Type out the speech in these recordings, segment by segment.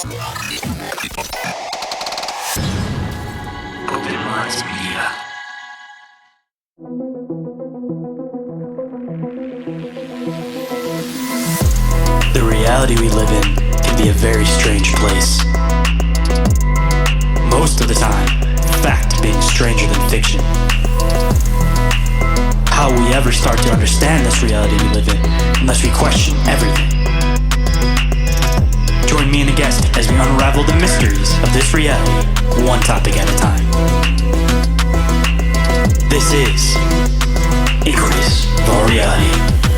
The reality we live in can be a very strange place. Most of the time, fact being stranger than fiction. How will we ever start to understand this reality we live in unless we question everything? Join me and a guest as we unravel the mysteries of this reality, one topic at a time. This is Inquiries of Our Reality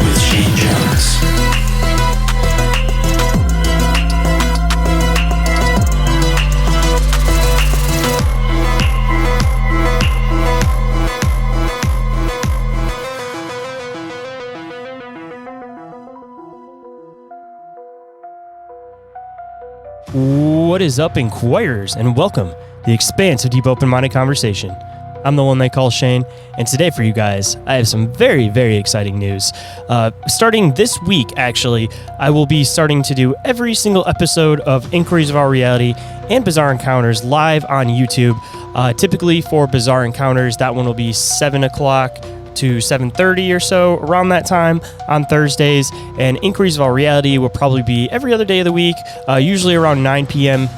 with Shayn Jones. What is up, Inquirers, and welcome to the expanse of deep open-minded conversation. I'm the one they call Shane, and today for you guys, I have some very, very exciting news. Starting this week, actually, I will be starting to do every single episode of Inquiries of Our Reality and Bizarre Encounters live on YouTube. Typically for Bizarre Encounters, that one will be 7 o'clock to 7:30 or so, around that time on Thursdays, and Inquiries of Our Reality will probably be every other day of the week, usually around 9 p.m.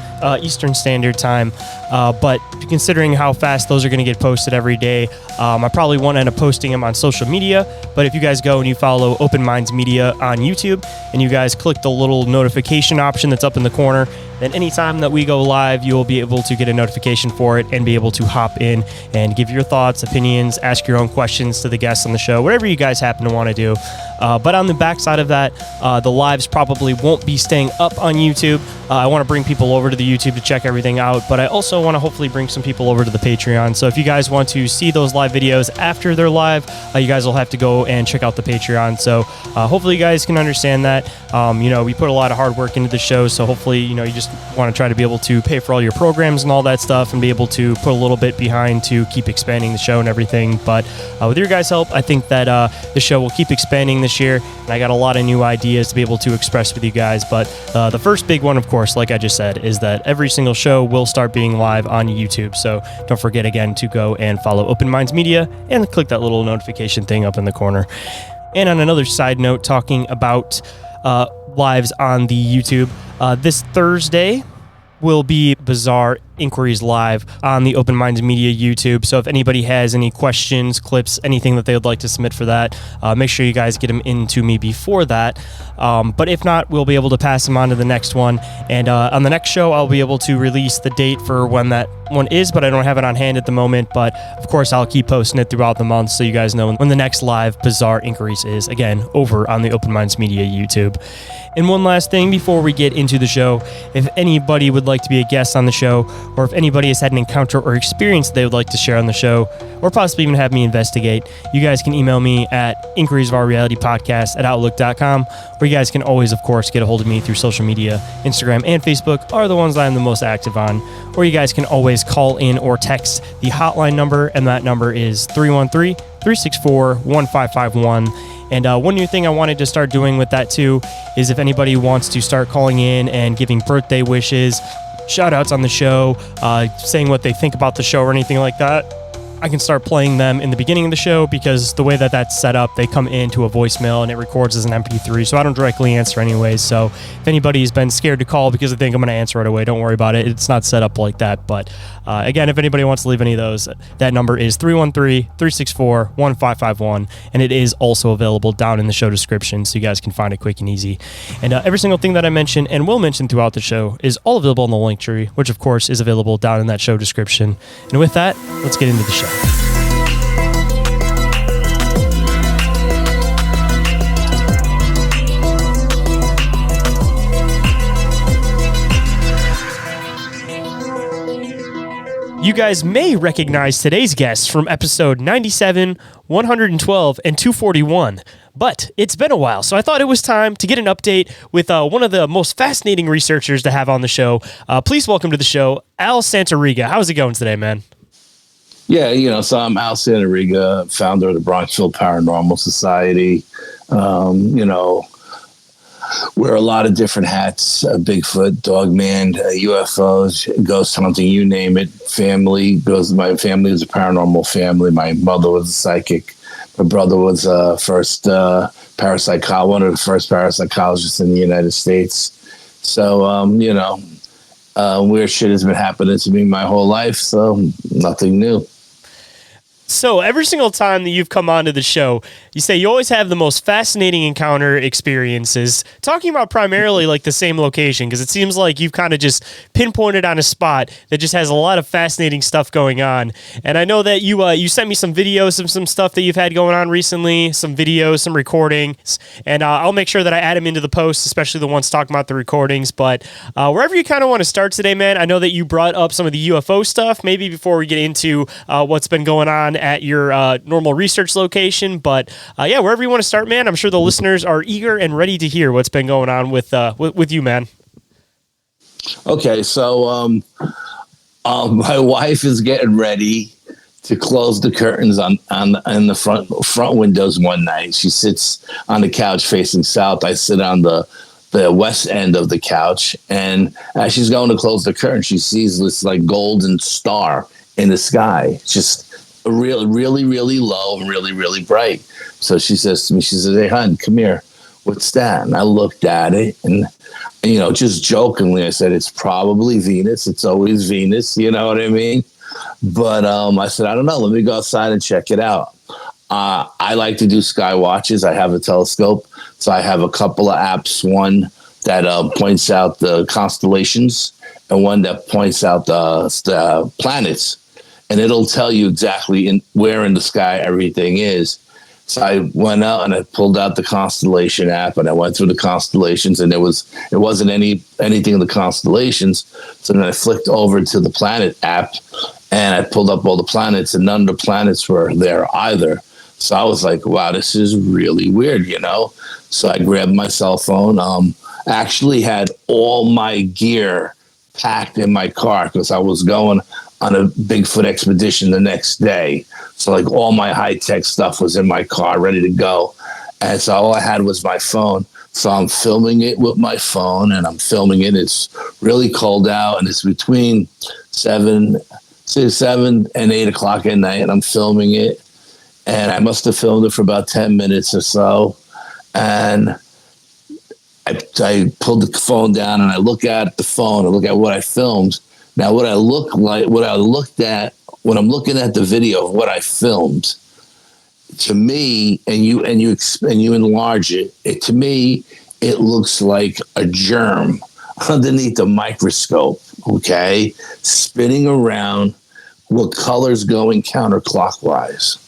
Eastern Standard Time, but considering how fast those are going to get posted every day, I probably won't end up posting them on social media. But if you guys go and you follow Open Minds Media on YouTube and you guys click the little notification option that's up in the corner, then anytime that we go live, you will be able to get a notification for it and be able to hop in and give your thoughts, opinions, ask your own questions to the guests on the show, whatever you guys happen to want to do. But on the backside of that, the lives probably won't be staying up on YouTube. I want to bring people over to the YouTube to check everything out, but I also want to hopefully bring some people over to the Patreon. So if you guys want to see those live videos after they're live, you guys will have to go and check out the Patreon. So hopefully you guys can understand that. We put a lot of hard work into the show, so hopefully, you just want to try to be able to pay for all your programs and all that stuff and be able to put a little bit behind to keep expanding the show and everything. But with your guys' help, I think that the show will keep expanding this year, and I got a lot of new ideas to be able to express with you guys. But the first big one, of course, like I just said, is that every single show will start being live on YouTube. So don't forget again to go and follow Open Minds Media and click that little notification thing up in the corner. And on another side note, talking about lives on the YouTube, this Thursday will be Bizarre Inquiries live on the Open Minds Media YouTube. So if anybody has any questions, clips, anything that they would like to submit for that, make sure you guys get them into me before that. But if not, we'll be able to pass them on to the next one. And on the next show, I'll be able to release the date for when that one is, but I don't have it on hand at the moment. But of course, I'll keep posting it throughout the month so you guys know when the next live Bizarre Inquiries is, again, over on the Open Minds Media YouTube. And one last thing before we get into the show, if anybody would like to be a guest on the show, or if anybody has had an encounter or experience they would like to share on the show, or possibly even have me investigate, you guys can email me at inquiriesofourrealitypodcast@outlook.com, or you guys can always, of course, get a hold of me through social media. Instagram and Facebook are the ones that I'm the most active on, or you guys can always call in or text the hotline number, and that number is 313-364-1551. And one new thing I wanted to start doing with that too is if anybody wants to start calling in and giving birthday wishes, shout outs on the show, saying what they think about the show or anything like that, I can start playing them in the beginning of the show, because the way that that's set up, they come into a voicemail and it records as an MP3, so I don't directly answer anyways. So if anybody's been scared to call because they think I'm going to answer right away, don't worry about it. It's not set up like that. But again, if anybody wants to leave any of those, that number is 313-364-1551, and it is also available down in the show description, so you guys can find it quick and easy. And every single thing that I mention and will mention throughout the show is all available in the link tree, which of course is available down in that show description. And with that, let's get into the show. You guys may recognize today's guests from episode 97, 112, and 241. But it's been a while, so I thought it was time to get an update with one of the most fascinating researchers to have on the show. Please welcome to the show, Al Santariga. How's it going today, man? Yeah, so I'm Al Santariga, founder of the Bronxville Paranormal Society. wear a lot of different hats: Bigfoot, Dogman, UFOs, ghost hunting, you name it. My family was a paranormal family. My mother was a psychic. My brother was one of the first parapsychologists in the United States. So, weird shit has been happening to me my whole life, so nothing new. So every single time that you've come onto the show, you say you always have the most fascinating encounter experiences, talking about primarily like the same location, because it seems like you've kind of just pinpointed on a spot that just has a lot of fascinating stuff going on. And I know that you sent me some videos of some stuff that you've had going on recently, some videos, some recordings, and I'll make sure that I add them into the post, especially the ones talking about the recordings. But wherever you kind of want to start today, man, I know that you brought up some of the UFO stuff, maybe before we get into what's been going on at your normal research location. But wherever you want to start, man, I'm sure the listeners are eager and ready to hear what's been going on with you, man. Okay, so my wife is getting ready to close the curtains on the front windows one night. She sits on the couch facing south. I sit on the west end of the couch, and as she's going to close the curtain, she sees this like golden star in the sky, just really, really, really low and really, really bright. So she says to me, she says, "Hey, hon, come here. What's that?" And I looked at it, and just jokingly, I said, "It's probably Venus. It's always Venus." You know what I mean? But I said, "I don't know. Let me go outside and check it out." I like to do sky watches. I have a telescope, so I have a couple of apps. One that points out the constellations, and one that points out the planets. And it'll tell you exactly where in the sky everything is. So I went out and I pulled out the constellation app, and I went through the constellations, and it wasn't anything in the constellations. So then I flicked over to the planet app, and I pulled up all the planets, and none of the planets were there either. So I was like, wow, this is really weird, So I grabbed my cell phone. Actually had all my gear packed in my car because I was going on a Bigfoot expedition the next day. So like all my high-tech stuff was in my car ready to go. And so all I had was my phone. So I'm filming it with my phone, and I'm filming it. It's really cold out, and it's between 7 and 8 o'clock at night, and I'm filming it. And I must have filmed it for about 10 minutes or so. And I pulled the phone down, and I look at the phone, I look at what I filmed. Now, when I'm looking at the video of what I filmed, to me, and you enlarge it, to me, it looks like a germ underneath a microscope, okay, spinning around with colors going counterclockwise.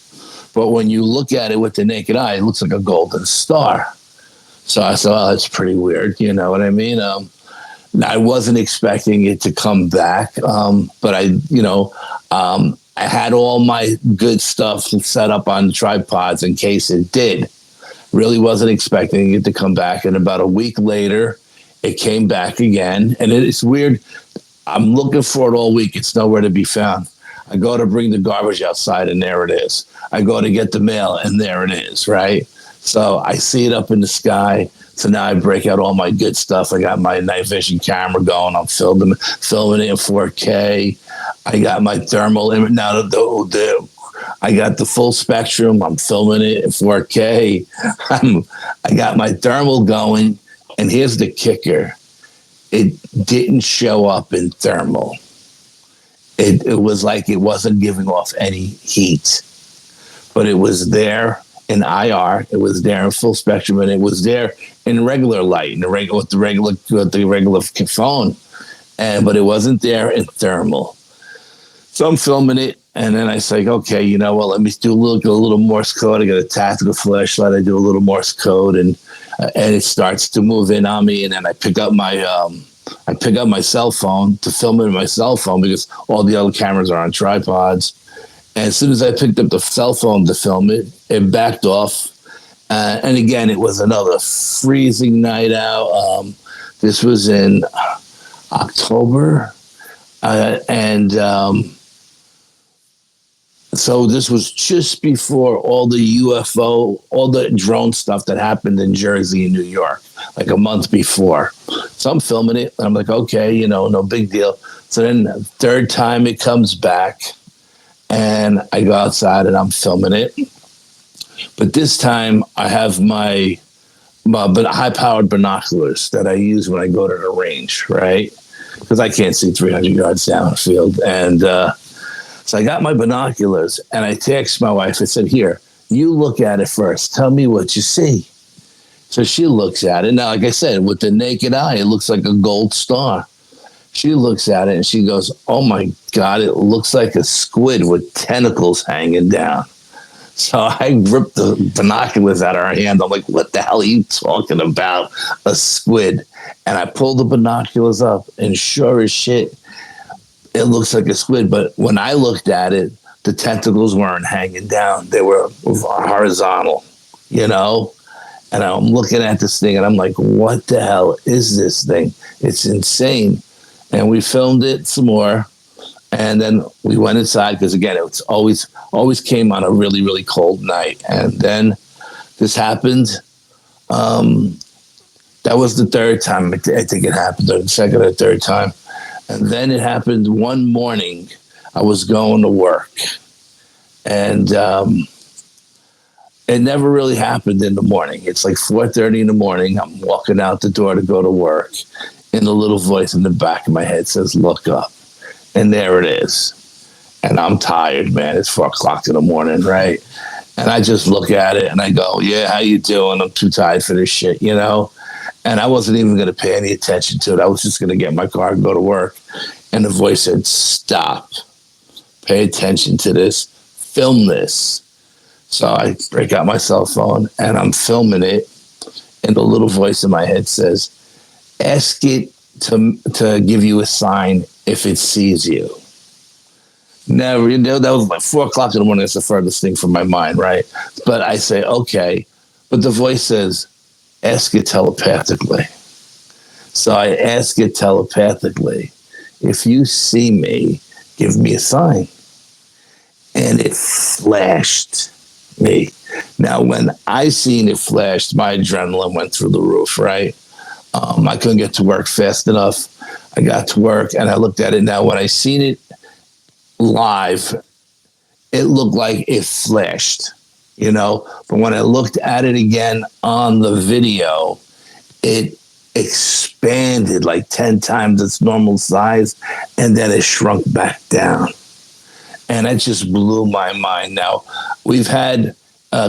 But when you look at it with the naked eye, it looks like a golden star. So I thought, that's pretty weird. You know what I mean? I wasn't expecting it to come back, but I had all my good stuff set up on tripods in case it did. Really wasn't expecting it to come back. And about a week later, it came back again. And it's weird. I'm looking for it all week. It's nowhere to be found. I go to bring the garbage outside, and there it is. I go to get the mail, and there it is, right? So I see it up in the sky. So now I break out all my good stuff. I got my night vision camera going. I'm filming it in 4K. I got my thermal image. Now I got the full spectrum. I'm filming it in 4K. I got my thermal going. And here's the kicker. It didn't show up in thermal. It was like it wasn't giving off any heat. But it was there in IR, it was there in full spectrum, and it was there in regular light, with the regular phone, but it wasn't there in thermal. So I'm filming it, and then I say, okay, let me do a little Morse code. I got a tactical flashlight. I do a little Morse code, and it starts to move in on me, and then I pick up my cell phone to film it with my cell phone because all the other cameras are on tripods. And as soon as I picked up the cell phone to film it, it backed off. And again, it was another freezing night out. This was in October. And So this was just before all the UFO, all the drone stuff that happened in Jersey and New York, like a month before. So I'm filming it, and I'm like, okay, no big deal. So then the third time it comes back, and I go outside and I'm filming it. But this time I have my high-powered binoculars that I use when I go to the range, right? Because I can't see 300 yards down the field. And so I got my binoculars, and I text my wife. I said, here, you look at it first. Tell me what you see. So she looks at it. Now, like I said, with the naked eye, it looks like a gold star. She looks at it, and she goes, oh, my God, it looks like a squid with tentacles hanging down. So I ripped the binoculars out of her hand. I'm like, what the hell are you talking about? A squid. And I pulled the binoculars up, and sure as shit, it looks like a squid. But when I looked at it, the tentacles weren't hanging down. They were horizontal, And I'm looking at this thing, and I'm like, what the hell is this thing? It's insane. And we filmed it some more. And then we went inside because, again, it's always came on a really, really cold night. And then this happened. That was the third time I think it happened, or the second or third time. And then it happened one morning. I was going to work. And it never really happened in the morning. It's like 4:30 in the morning. I'm walking out the door to go to work. And the little voice in the back of my head says, look up. And there it is. And I'm tired, man. It's 4 o'clock in the morning, right? And I just look at it and I go, yeah, how you doing? I'm too tired for this shit, And I wasn't even going to pay any attention to it. I was just going to get in my car and go to work. And the voice said, stop. Pay attention to this. Film this. So I break out my cell phone and I'm filming it. And the little voice in my head says, ask it to give you a sign if it sees you. Never, that was like 4 o'clock in the morning. That's the furthest thing from my mind, right? But I say, okay. But the voice says, ask it telepathically. So I ask it telepathically, if you see me, give me a sign. And it flashed me. Now, when I seen it flashed, my adrenaline went through the roof, right? I couldn't get to work fast enough. I got to work and I looked at it. Now, when I seen it live, it looked like it flashed, But when I looked at it again on the video, it expanded like 10 times its normal size, and then it shrunk back down. And that just blew my mind. Now, we've had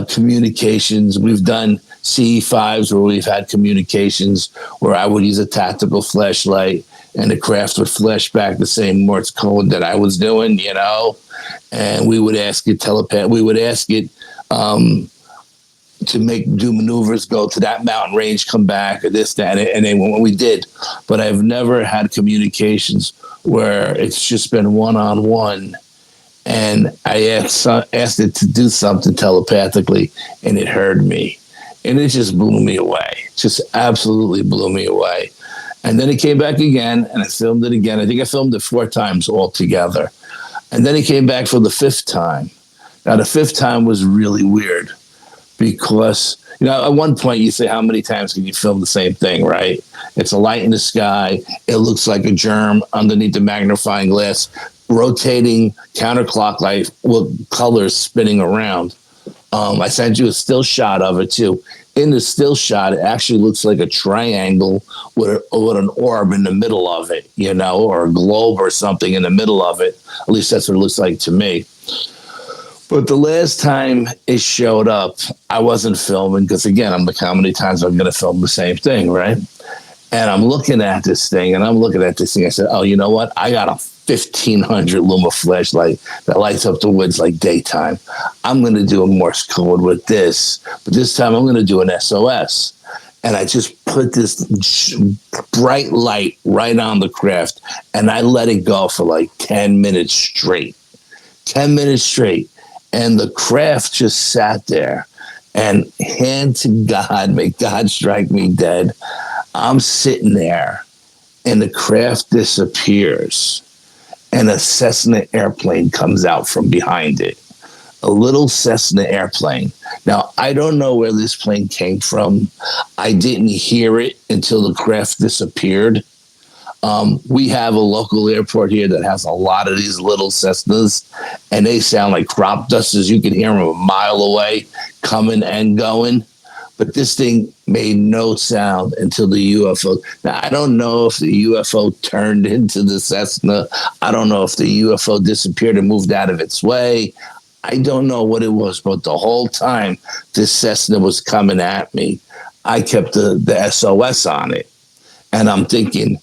communications. We've done CE5s where we've had communications where I would use a tactical flashlight and the craft would flash back the same Morse code that I was doing, and we would ask it we would ask it to do maneuvers, go to that mountain range, come back, or this, that, and then when we did. But I've never had communications where it's just been one-on-one. And I asked it to do something telepathically, and it heard me. And it just blew me away. Just absolutely blew me away. And then it came back again, and I filmed it again. I think I filmed it 4 times altogether. And then it came back for the 5th time. Now, the 5th time was really weird because, at one point you say, how many times can you film the same thing, right? It's a light in the sky. It looks like a germ underneath the magnifying glass, rotating counterclockwise with colors spinning around. I sent you a still shot of it too. In the still shot, it actually looks like a triangle with an orb in the middle of it, or a globe or something in the middle of it. At least that's what it looks like to me. But the last time it showed up, I wasn't filming because, again, I'm like, how many times I'm going to film the same thing, right? And I'm looking at this thing, I said, oh, you know what? I got a 1,500 luma flashlight that lights up the woods like daytime. I'm going to do a Morse code with this, but this time I'm going to do an SOS. And I just put this bright light right on the craft, and I let it go for like 10 minutes straight. 10 minutes straight. And the craft just sat there. And hand to God, may God strike me dead, I'm sitting there, and the craft disappears. And a Cessna airplane comes out from behind it. a little Cessna airplane. Now, I don't know where this plane came from. I didn't hear it until the craft disappeared. We have a local airport here that has a lot of these little Cessnas, and they sound like crop dusters. You can hear them a mile away, coming and going. But this thing made no sound until the UFO. Now, I don't know if the UFO turned into the Cessna. I don't know if the UFO disappeared and moved out of its way. I don't know what it was, but the whole time this Cessna was coming at me, I kept the SOS on it. And I'm thinking,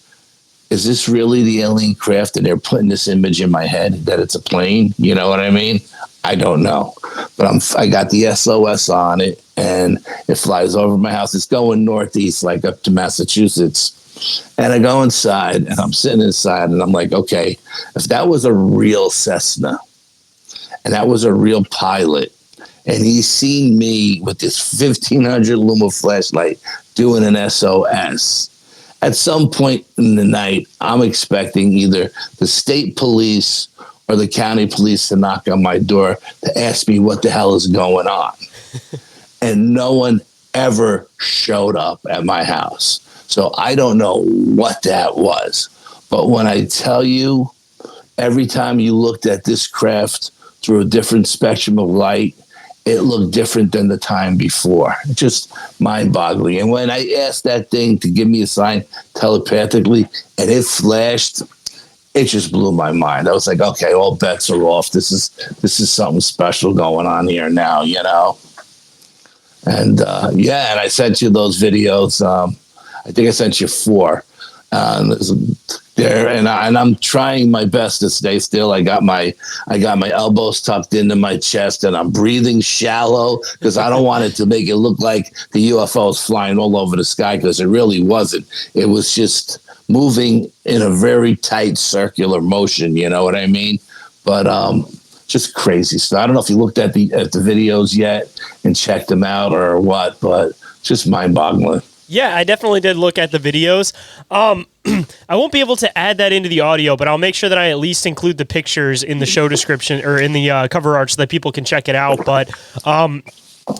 is this really the alien craft? And they're putting this image in my head that it's a plane. You know what I mean? I don't know. But I got the SOS on it, and it flies over my house. It's going northeast, like up to Massachusetts. And I go inside, and I'm sitting inside, and I'm like, okay, if that was a real Cessna, and that was a real pilot, and he's seen me with this 1500 luma flashlight doing an SOS, at some point in the night, I'm expecting either the state police or the county police to knock on my door to ask me what the hell is going on. And no one ever showed up at my house. So I don't know what that was. But when I tell you, every time you looked at this craft through a different spectrum of light, it looked different than the time before. Just mind-boggling. And when I asked that thing to give me a sign telepathically, and it flashed, it just blew my mind. I was like, okay, all bets are off. This is something special going on here now, you know? And and I sent you those videos. I think I sent you 4. There, and I'm trying my best to stay still. I got my elbows tucked into my chest, and I'm breathing shallow because I don't want it to make it look like the UFO is flying all over the sky, because it really wasn't. It was just moving in a very tight circular motion. You know what I mean? But just crazy stuff. I don't know if you looked at the videos yet and checked them out or what, but just mind-boggling. Yeah, I definitely did look at the videos. I won't be able to add that into the audio, but I'll make sure that I at least include the pictures in the show description or in the cover art so that people can check it out. But I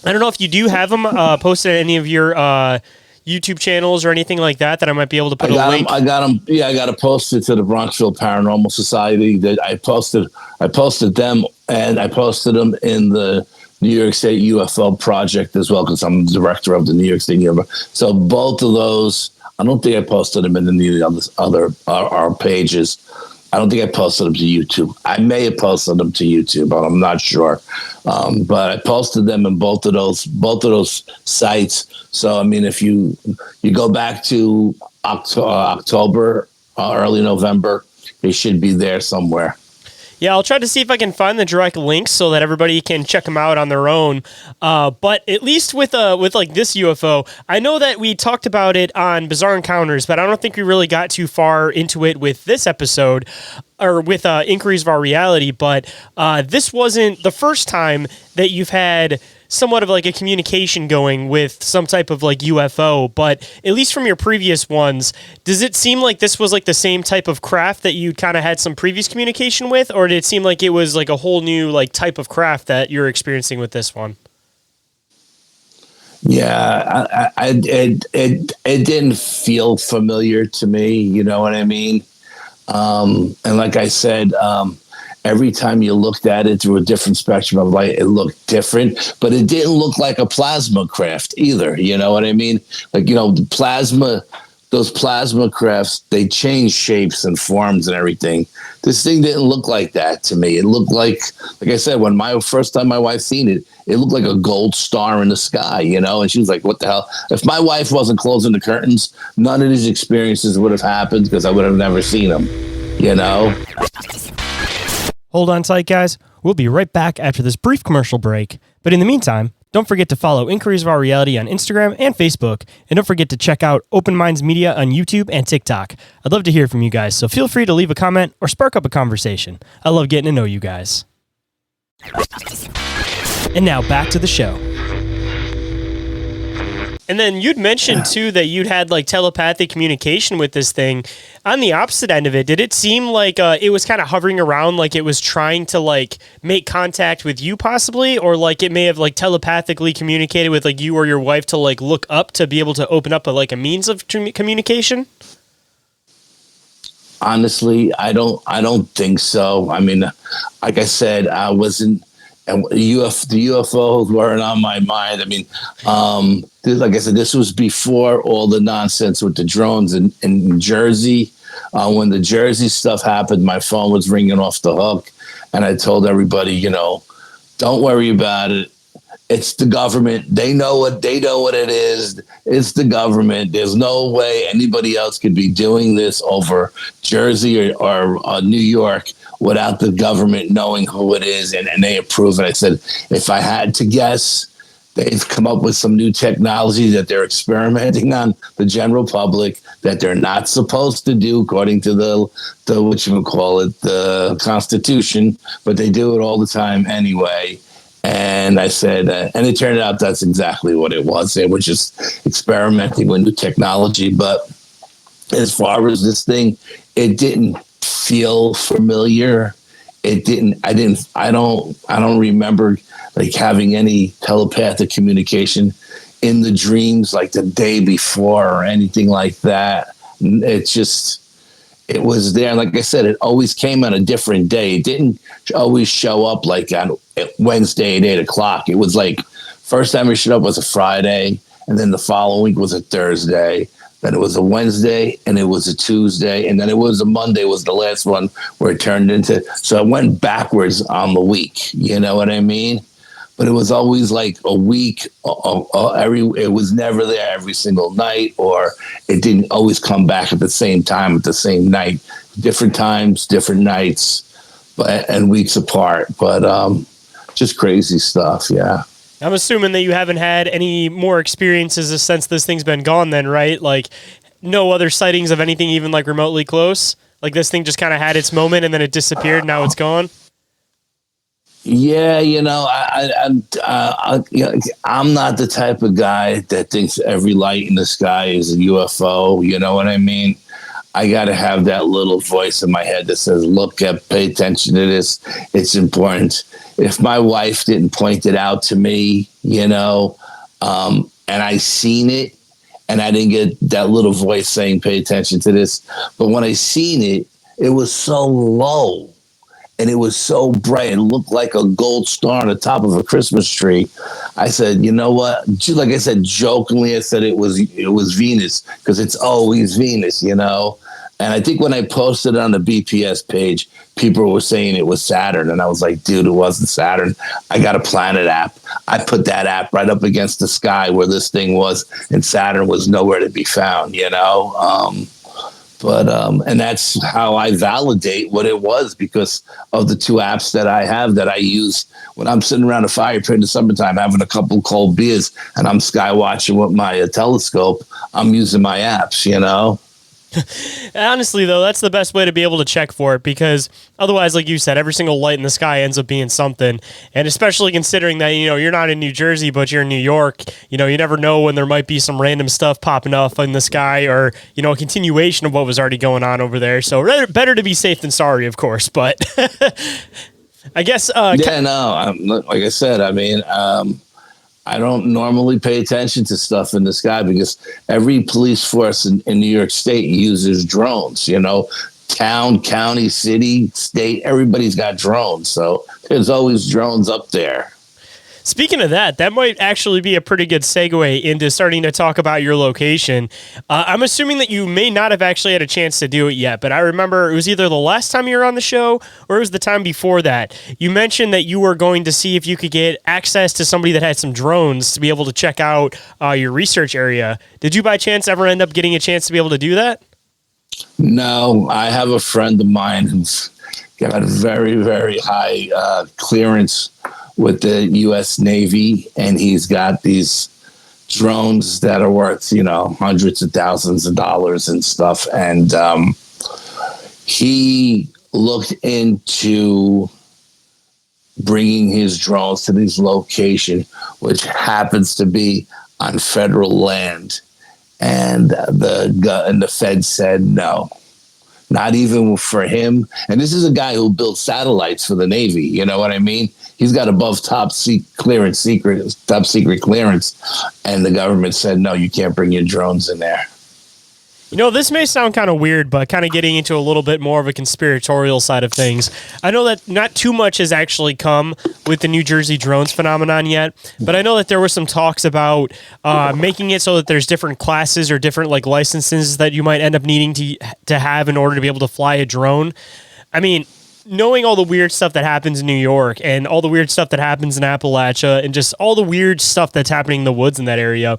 don't know if you do have them posted at any of your YouTube channels or anything like that I might be able to put a link. I got them. Yeah, I got to post it to the Bronxville Paranormal Society. That I posted them, and I posted them in the New York State UFO project as well, because I'm the director of the New York State UFO. So both of those, I don't think I posted them in the other our pages. I don't think I posted them to YouTube. I may have posted them to YouTube, but I'm not sure. But I posted them in both of those sites. So I mean, if you go back to October, early November, they should be there somewhere. Yeah, I'll try to see if I can find the direct links so that everybody can check them out on their own. But at least with like this UFO, I know that we talked about it on Bizarre Encounters, but I don't think we really got too far into it with this episode or with Inquiries of Our Reality. But this wasn't the first time that you've had somewhat of like a communication going with some type of like UFO, but at least from your previous ones, does it seem like this was like the same type of craft that you kind of had some previous communication with, or did it seem like it was like a whole new like type of craft that you're experiencing with this one? Yeah, it didn't feel familiar to me. You know what I mean? And like I said, every time you looked at it through a different spectrum of light, it looked different, but it didn't look like a plasma craft either. You know what I mean? Like, you know, those plasma crafts, they change shapes and forms and everything. This thing didn't look like that to me. It looked like I said, when first time my wife seen it, it looked like a gold star in the sky, you know? And she was like, what the hell? If my wife wasn't closing the curtains, none of these experiences would have happened, because I would have never seen them, you know? Hold on tight, guys. We'll be right back after this brief commercial break. But in the meantime, don't forget to follow Inquiries of Our Reality on Instagram and Facebook. And don't forget to check out Open Minds Media on YouTube and TikTok. I'd love to hear from you guys, so feel free to leave a comment or spark up a conversation. I love getting to know you guys. And now back to the show. And then you'd mentioned too that you'd had like telepathic communication with this thing. On the opposite end of it, did it seem like it was kind of hovering around, like it was trying to like make contact with you possibly, or like it may have like telepathically communicated with like you or your wife to like look up to be able to open up a means of communication? Honestly, I don't think so. I mean, like I said, I wasn't, and the UFOs weren't on my mind. I mean, like I said, this was before all the nonsense with the drones in Jersey. When the Jersey stuff happened, my phone was ringing off the hook, and I told everybody, don't worry about it. It's the government. They know what it is. It's the government. There's no way anybody else could be doing this over Jersey or New York without the government knowing who it is, and they approve it. I said, if I had to guess, they've come up with some new technology that they're experimenting on the general public that they're not supposed to do according to the the Constitution, but they do it all the time anyway. And I said, and it turned out that's exactly what it was. They were just experimenting with new technology. But as far as this thing, it didn't feel familiar. I don't remember like having any telepathic communication in the dreams like the day before or anything like that. It was there. Like I said, it always came on a different day. It didn't always show up like on Wednesday at 8:00. It was like first time it showed up was a Friday, and then the following week was a Thursday. Then it was a Wednesday, and it was a Tuesday, and then it was a Monday was the last one where it turned into. So it went backwards on the week. You know what I mean? But it was always like a week. It was never there every single night, or it didn't always come back at the same time at the same night. Different times, different nights, and weeks apart. But just crazy stuff. Yeah. I'm assuming that you haven't had any more experiences since this thing's been gone then, right? Like no other sightings of anything even like remotely close? Like this thing just kind of had its moment and then it disappeared, now it's gone? Yeah, I'm not the type of guy that thinks every light in the sky is a UFO. You know what I mean? I got to have that little voice in my head that says, pay attention to this. It's important. If my wife didn't point it out to me, and I seen it and I didn't get that little voice saying, pay attention to this. But when I seen it, it was so low. And it was so bright. It looked like a gold star on the top of a Christmas tree. I said, you know what? Like I said, jokingly, I said it was Venus because it's always Venus, And I think when I posted it on the BPS page, people were saying it was Saturn. And I was like, dude, it wasn't Saturn. I got a planet app. I put that app right up against the sky where this thing was, and Saturn was nowhere to be found, But and that's how I validate what it was because of the two apps that I have that I use when I'm sitting around a fire pit in the summertime having a couple cold beers and I'm sky watching with my telescope. I'm using my apps, Honestly, though, that's the best way to be able to check for it because otherwise, like you said, every single light in the sky ends up being something. And especially considering that, you're not in New Jersey, but you're in New York, you never know when there might be some random stuff popping up in the sky or, a continuation of what was already going on over there. So better to be safe than sorry, of course. But I guess. Like I said, I don't normally pay attention to stuff in the sky because every police force in New York State uses drones, town, county, city, state, everybody's got drones. So there's always drones up there. Speaking of that might actually be a pretty good segue into starting to talk about your location. I'm assuming that you may not have actually had a chance to do it yet, but I remember it was either the last time you were on the show or it was the time before that. You mentioned that you were going to see if you could get access to somebody that had some drones to be able to check out your research area. Did you by chance ever end up getting a chance to be able to do that? No, I have a friend of mine who's got very, very high clearance with the U.S. Navy, and he's got these drones that are worth, hundreds of thousands of dollars and stuff. And he looked into bringing his drones to this location, which happens to be on federal land, and the Fed said no, not even for him. And this is a guy who built satellites for the Navy. You know what I mean? He's got above top secret clearance, and the government said no, you can't bring your drones in there. You know, this may sound kind of weird, but kind of getting into a little bit more of a conspiratorial side of things. I know that not too much has actually come with the New Jersey drones phenomenon yet, but I know that there were some talks about making it so that there's different classes or different like licenses that you might end up needing to have in order to be able to fly a drone. I mean, knowing all the weird stuff that happens in New York and all the weird stuff that happens in Appalachia and just all the weird stuff that's happening in the woods in that area,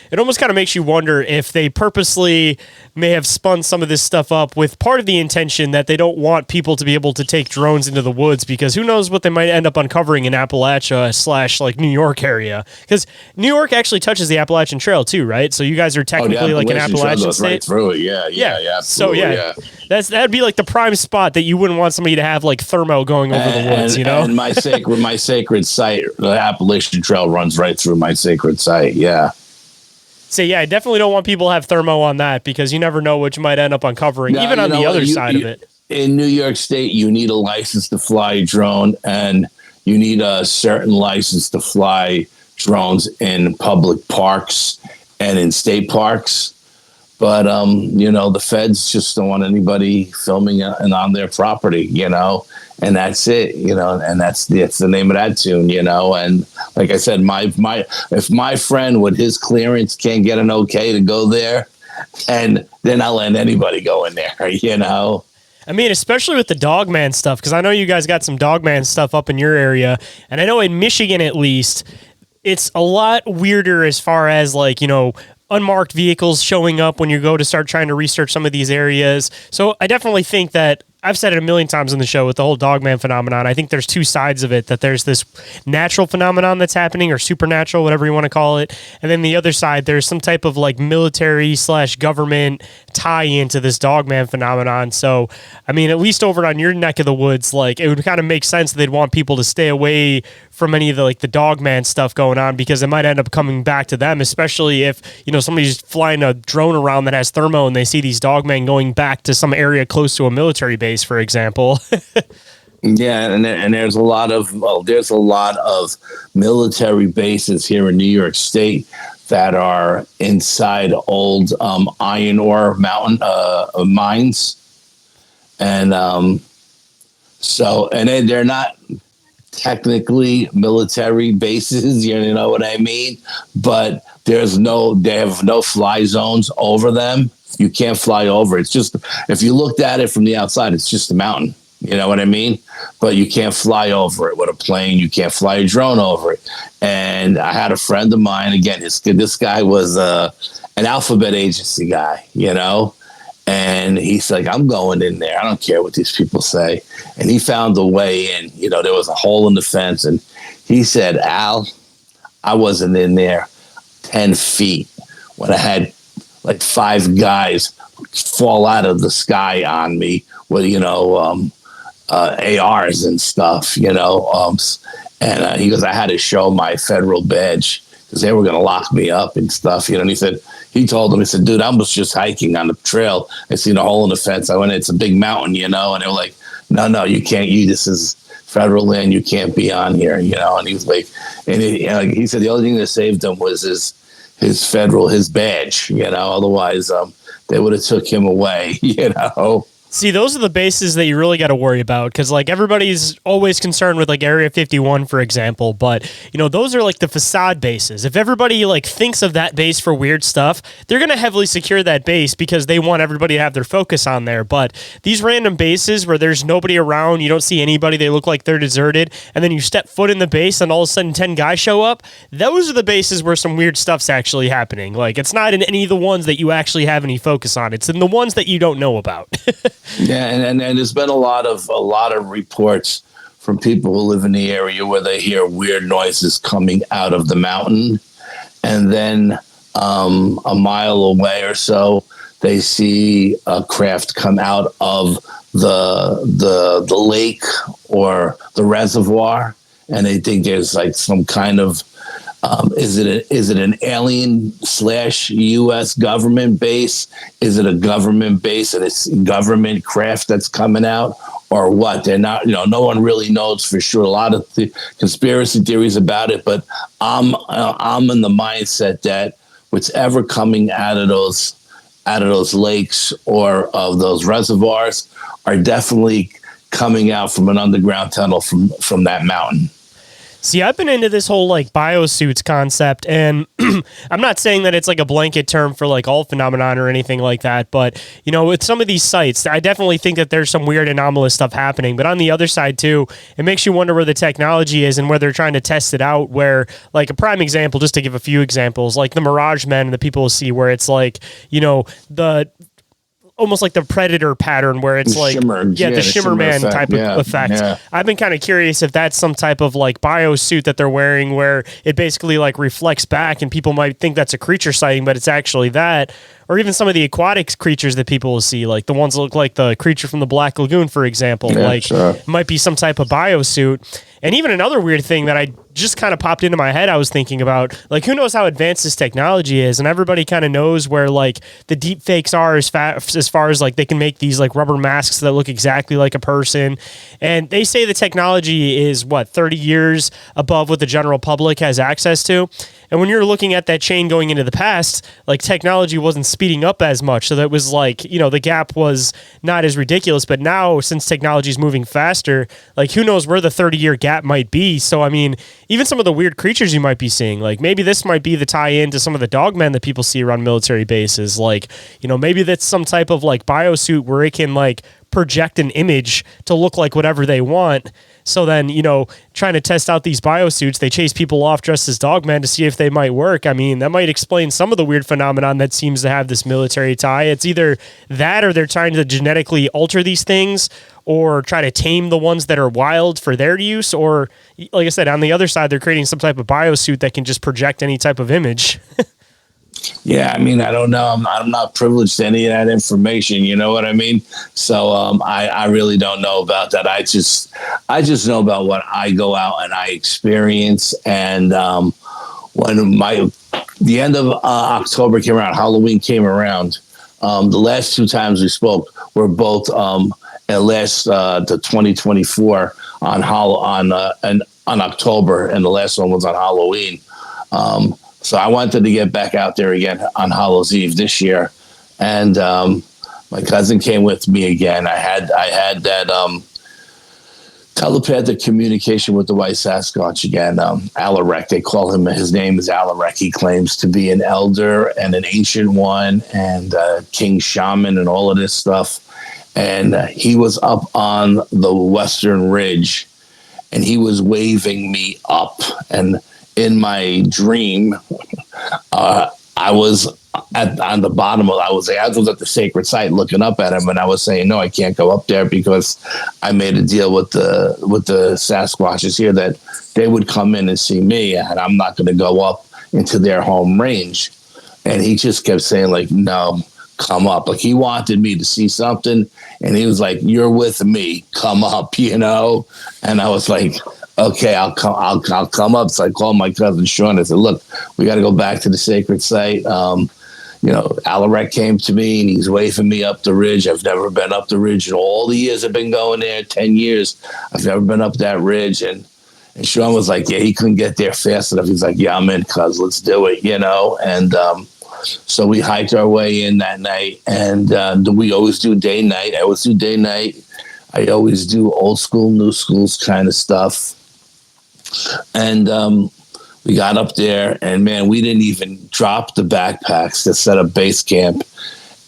it almost kind of makes you wonder if they purposely may have spun some of this stuff up with part of the intention that they don't want people to be able to take drones into the woods, because who knows what they might end up uncovering in Appalachia / like New York area. Because New York actually touches the Appalachian Trail too, right? So you guys are technically like an Appalachian state. Right through it. Yeah. So that'd be like the prime spot that you wouldn't want somebody to have like thermo going over the woods, you know? And my sacred site, the Appalachian Trail runs right through my sacred site. Yeah. So yeah, I definitely don't want people to have thermo on that, because you never know what you might end up uncovering, even on the other side of it. In New York State, you need a license to fly a drone, and you need a certain license to fly drones in public parks and in state parks. But, the feds just don't want anybody filming and on their property, and that's it, and that's the name of that tune, and like I said, if my friend with his clearance can't get an okay to go there, and then I'll let anybody go in there, I mean, especially with the Dogman stuff, because I know you guys got some Dogman stuff up in your area, and I know in Michigan at least, it's a lot weirder as far as like, unmarked vehicles showing up when you go to start trying to research some of these areas. So I definitely think that I've said it a million times on the show with the whole Dogman phenomenon. I think there's two sides of it, that there's this natural phenomenon that's happening, or supernatural, whatever you want to call it. And then the other side, there's some type of like military / government tie into this Dogman phenomenon. So, I mean, at least over on your neck of the woods, like it would kind of make sense that they'd want people to stay away from any of the like the Dogman stuff going on, because it might end up coming back to them, especially if, somebody's flying a drone around that has thermo and they see these Dogmen going back to some area close to a military base, for example. Yeah, and there's a lot of military bases here in New York State that are inside old iron ore mountain mines, and they're not technically military bases, you know what I mean? But they have no fly zones over them. You can't fly over. It's just, if you looked at it from the outside, it's just a mountain. You know what I mean? But you can't fly over it with a plane. You can't fly a drone over it. And I had a friend of mine, again, this guy was an alphabet agency guy, and he's like, I'm going in there. I don't care what these people say. And he found a way in. There was a hole in the fence. And he said, Al, I wasn't in there 10 feet when I had like 5 guys fall out of the sky on me with, ARs and stuff, and he goes, I had to show my federal badge because they were going to lock me up and stuff, and he told them, dude, I was just hiking on the trail. I seen a hole in the fence. I went, it's a big mountain, and they were like, no, you can't, this is federal land. You can't be on here, and he was like, he said the only thing that saved him was his badge, otherwise they would have took him away, See, those are the bases that you really got to worry about, because like everybody's always concerned with like Area 51, for example, but those are like the facade bases. If everybody like thinks of that base for weird stuff, they're going to heavily secure that base because they want everybody to have their focus on there. But these random bases where there's nobody around, you don't see anybody, they look like they're deserted, and then you step foot in the base and all of a sudden 10 guys show up, those are the bases where some weird stuff's actually happening. Like, it's not in any of the ones that you actually have any focus on. It's in the ones that you don't know about. Yeah, and there's been a lot of reports from people who live in the area where they hear weird noises coming out of the mountain, and then a mile away or so, they see a craft come out of the lake or the reservoir, and they think there's like some kind of Is it an alien / U.S. government base? Is it a government base and it's government craft that's coming out, or what? They're not. No one really knows for sure. A lot of conspiracy theories about it, but I'm in the mindset that what's ever coming out of those lakes or of those reservoirs are definitely coming out from an underground tunnel from that mountain. See, I've been into this whole like biosuits concept, and I'm not saying that it's like a blanket term for like all phenomenon or anything like that, but with some of these sites, I definitely think that there's some weird anomalous stuff happening. But on the other side too, it makes you wonder where the technology is and where they're trying to test it out. Where, like, a prime example, just to give a few examples, like the Mirage Men, the people will see where it's like, the almost like the Predator pattern where it's like, the shimmer man effect, type of effect. Yeah. I've been kind of curious if that's some type of like biosuit that they're wearing where it basically like reflects back and people might think that's a creature sighting, but it's actually that. Or even some of the aquatic creatures that people will see, like the ones that look like the creature from the Black Lagoon, for example. It might be some type of biosuit. And even another weird thing that I just kind of popped into my head, I was thinking about, like, who knows how advanced this technology is? And everybody kind of knows where, like, the deep fakes are as far as, like, they can make these, like, rubber masks that look exactly like a person. And they say the technology is, 30 years above what the general public has access to. And when you're looking at that chain going into the past, like, technology wasn't speeding up as much. So that was like, the gap was not as ridiculous. But now, since technology is moving faster, like, who knows where the 30-year gap might be. So, I mean, even some of the weird creatures you might be seeing, like, maybe this might be the tie-in to some of the dogmen that people see around military bases. Like, maybe that's some type of, like, biosuit where it can, like, project an image to look like whatever they want. So then, trying to test out these biosuits, they chase people off dressed as dogmen to see if they might work. I mean, that might explain some of the weird phenomenon that seems to have this military tie. It's either that or they're trying to genetically alter these things or try to tame the ones that are wild for their use. Or, like I said, on the other side, they're creating some type of biosuit that can just project any type of image. Yeah, I mean, I don't know. I'm not privileged to any of that information. You know what I mean? So I really don't know about that. I just know about what I go out and I experience. And when the end of October came around, Halloween came around. The last two times we spoke were both at last the 2024 on October, and the last one was on Halloween. So I wanted to get back out there again on Hallows Eve this year, and my cousin came with me again. I had that telepathic communication with the white Sasquatch again. Alaric, they call him. His name is Alaric. He claims to be an elder and an ancient one, and king shaman, and all of this stuff. And he was up on the Western Ridge, and he was waving me up. And in my dream, I was on the bottom of. I was at the sacred site looking up at him, and I was saying, "No, I can't go up there because I made a deal with the Sasquatches here that they would come in and see me, and I'm not going to go up into their home range." And he just kept saying, like, "No, come up." Like, he wanted me to see something, and he was like, "You're with me, come up," And I was like, "Okay, I'll come up." So I called my cousin Sean. I said, "Look, we got to go back to the sacred site." Alaric came to me and he's waving me up the ridge. I've never been up the ridge in all the years I've been going there, 10 years. I've never been up that ridge. And Sean was like, "Yeah, he couldn't get there fast enough." He's like, "Yeah, I'm in, cuz, let's do it," And so we hiked our way in that night. And we always do day night. I always do day night. I always do old school, new schools kind of stuff. And we got up there, and man, we didn't even drop the backpacks to set up base camp,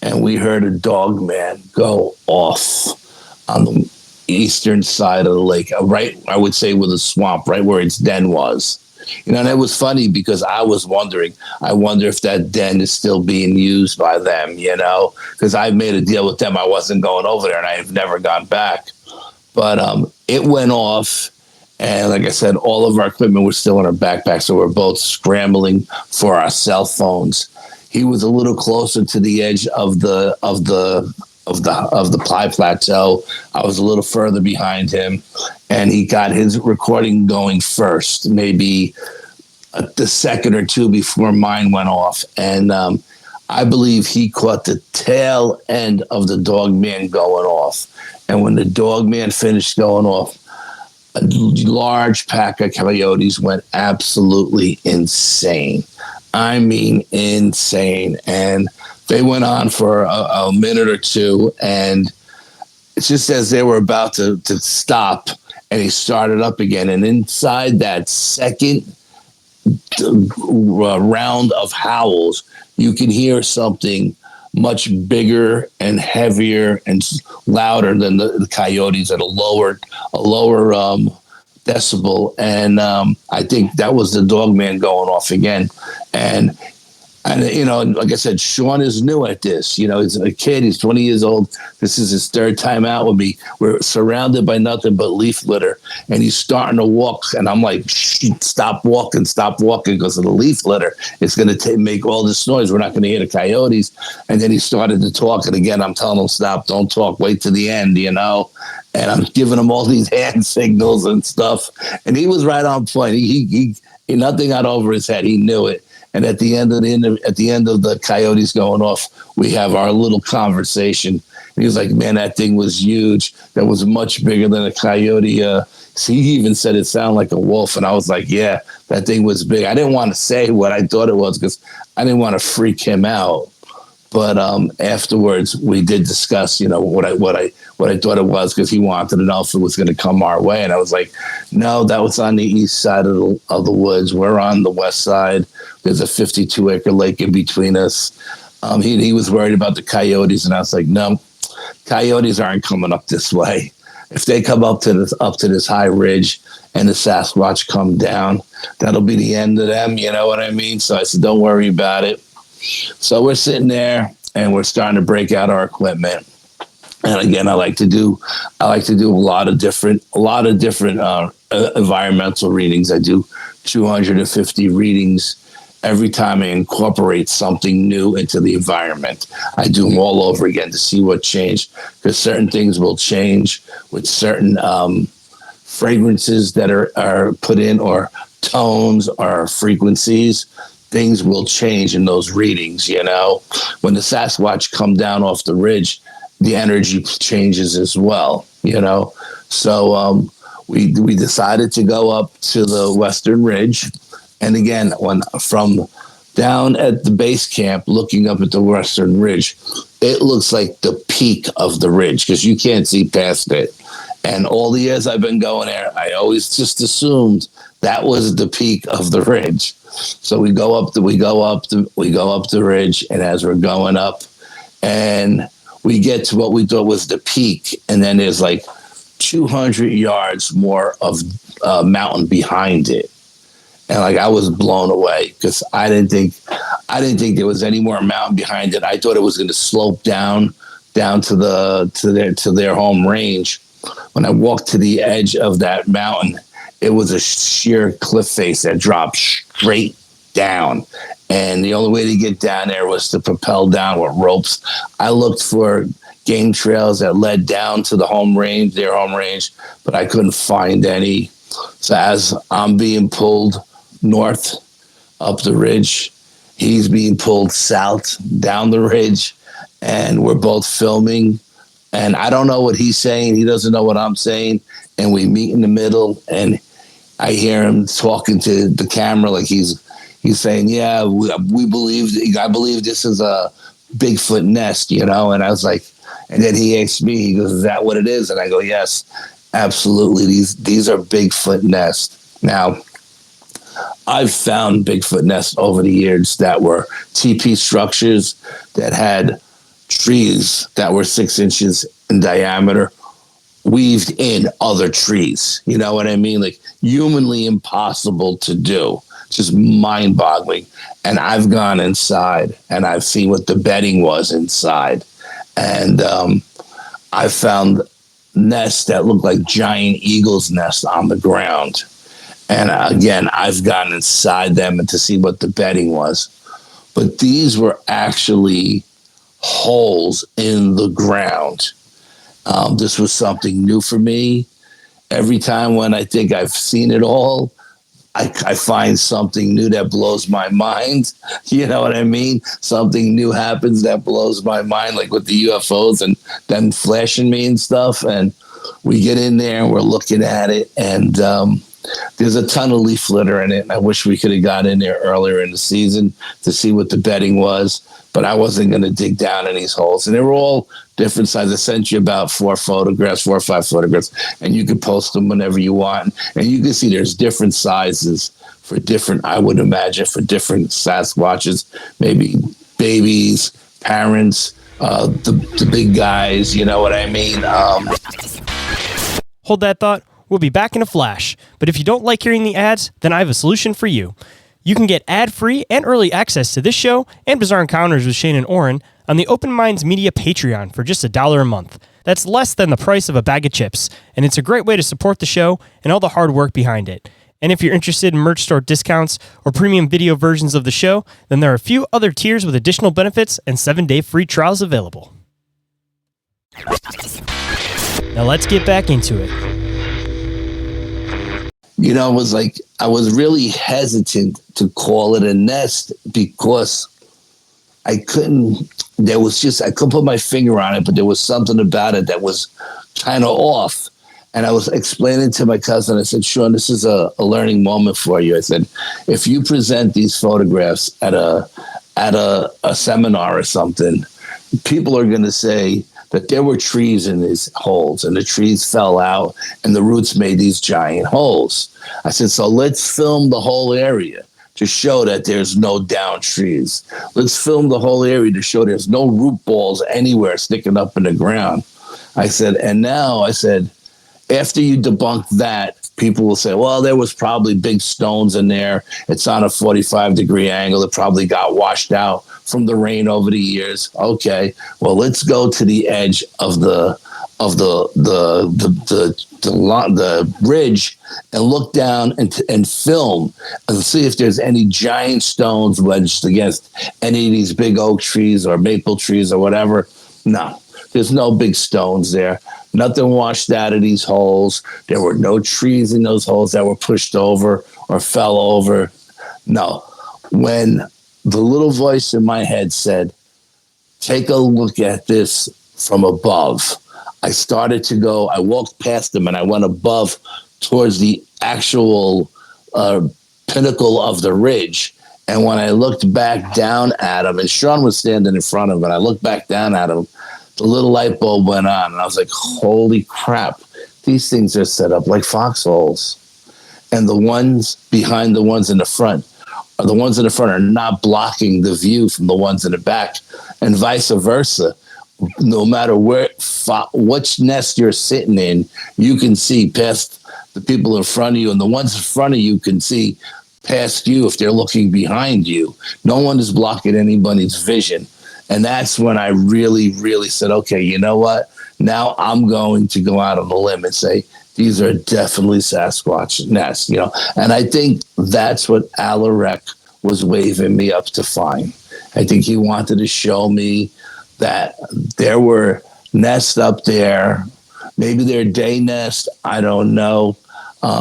and we heard a dog man go off on the eastern side of the lake, right, I would say, with a swamp, right where its den was. And it was funny because I was wondering, I wonder if that den is still being used by them, because I made a deal with them. I wasn't going over there, and I have never gone back. But it went off. And like I said, all of our equipment was still in our backpack, so we're both scrambling for our cell phones. He was a little closer to the edge of the pie plateau. I was a little further behind him, and he got his recording going first, maybe the second or two before mine went off. And I believe he caught the tail end of the dog man going off. And when the dog man finished going off, a large pack of coyotes went absolutely insane. I mean, insane. And they went on for a minute or two. And it's just as they were about to stop, and he started up again. And inside that second round of howls, you can hear something much bigger and heavier and louder than the coyotes at a lower decibel. And I think that was the dog man going off again. And you know, like I said, Shawn is new at this. You know, he's a kid. He's 20 years old. This is his third time out with me. We're surrounded by nothing but leaf litter, and he's starting to walk. And I'm like, stop walking, because of the leaf litter. It's going to make all this noise. We're not going to hear the coyotes. And then he started to talk. And again, I'm telling him, stop, don't talk, wait to the end, you know. And I'm giving him all these hand signals and stuff. And he was right on point. He nothing got over his head. He knew it. And at the end of the coyotes going off, we have our little conversation. And he was like, "Man, that thing was huge. That was much bigger than a coyote." So he even said it sounded like a wolf, and I was like, "Yeah, that thing was big." I didn't want to say what I thought it was because I didn't want to freak him out. But afterwards, we did discuss, you know, what I thought it was, because he wanted to know if it was going to come our way, and I was like, "No, that was on the east side of the woods. We're on the west side. There's a 52-acre lake in between us." He was worried about the coyotes, and I was like, "No, coyotes aren't coming up this way. If they come up to this high ridge and the Sasquatch come down, that'll be the end of them." You know what I mean? So I said, "Don't worry about it." So we're sitting there and we're starting to break out our equipment. And again, I like to do a lot of different environmental readings. I do 250 readings every time I incorporate something new into the environment. I do them all over again to see what changed, because certain things will change with certain fragrances that are put in, or tones or frequencies. Things will change in those readings, you know. When the Sasquatch come down off the ridge, the energy changes as well, you know. So we decided to go up to the western ridge. And again, when from down at the base camp, looking up at the western ridge, it looks like the peak of the ridge, because you can't see past it. And all the years I've been going there, I always just assumed that was the peak of the ridge. So we go up the ridge, and as we're going up, and we get to what we thought was the peak, and then there's like 200 yards more of mountain behind it. And like, I was blown away, because I didn't think there was any more mountain behind it. I thought it was going to slope down to their home range. When I walked to the edge of that mountain, it was a sheer cliff face that dropped straight down. And the only way to get down there was to propel down with ropes. I looked for game trails that led down to their home range, but I couldn't find any. So as I'm being pulled north up the ridge, he's being pulled south down the ridge, and we're both filming. And I don't know what he's saying. He doesn't know what I'm saying. And we meet in the middle, and I hear him talking to the camera like he's saying, "Yeah, I believe this is a Bigfoot nest, you know." And I was like, and then he asked me, he goes, "Is that what it is?" And I go, "Yes, absolutely. These are Bigfoot nests." Now, I've found Bigfoot nests over the years that were TP structures that had trees that were 6 inches in diameter weaved in other trees. You know what I mean? Like, humanly impossible to do. Just mind-boggling. And I've gone inside and I've seen what the bedding was inside. And I found nests that looked like giant eagles' nests on the ground. And again, I've gone inside them and to see what the bedding was. But these were actually holes in the ground. This was something new for me. Every time when I think I've seen it all, I find something new that blows my mind. You know what I mean? Something new happens that blows my mind, like with the UFOs and them flashing me and stuff. And we get in there and we're looking at it, and there's a ton of leaf litter in it. I wish we could have got in there earlier in the season to see what the bedding was, but I wasn't going to dig down in these holes. And they were all different sizes. I sent you about 4 or 5 photographs, and you can post them whenever you want. And you can see there's different sizes for different, I would imagine, for different Sasquatches, maybe babies, parents, the big guys, you know what I mean? Hold that thought. We'll be back in a flash. But if you don't like hearing the ads, then I have a solution for you. You can get ad-free and early access to this show and Bizarre Encounters with Shayn Orin on the Open Minds Media Patreon for just $1 a month. That's less than the price of a bag of chips, and it's a great way to support the show and all the hard work behind it. And if you're interested in merch store discounts or premium video versions of the show, then there are a few other tiers with additional benefits and 7-day free trials available. Now let's get back into it. You know, it was like I was really hesitant to call it a nest because I couldn't put my finger on it, but there was something about it that was kind of off. And I was explaining to my cousin, I said, Sean, this is a learning moment for you. I said, if you present these photographs at a seminar or something, people are going to say that there were trees in these holes and the trees fell out and the roots made these giant holes. I said, so let's film the whole area to show that there's no down trees. Let's film the whole area to show there's no root balls anywhere sticking up in the ground. I said, and now I said, after you debunk that, people will say, well, there was probably big stones in there. It's on a 45-degree angle. It probably got washed out from the rain over the years. Okay, well, let's go to the edge of the ridge and look down and film and see if there's any giant stones wedged against any of these big oak trees or maple trees or whatever. No, there's no big stones there. Nothing washed out of these holes. There were no trees in those holes that were pushed over or fell over. No. When the little voice in my head said, take a look at this from above, I started to go, I walked past him and I went above towards the actual pinnacle of the ridge. And when I looked back down at him, and Sean was standing in front of him, and I looked back down at him, the little light bulb went on, and I was like, holy crap, these things are set up like foxholes. And the ones behind the ones in the front, the ones in the front are not blocking the view from the ones in the back, and vice versa. No matter which nest you're sitting in, you can see past the people in front of you, and the ones in front of you can see past you if they're looking behind you. No one is blocking anybody's vision. And that's when I really, really said, okay, you know what? Now I'm going to go out on a limb and say, these are definitely Sasquatch nests, you know? And I think that's what Alaric was waving me up to find. I think he wanted to show me that there were nests up there. Maybe they're day nests. I don't know.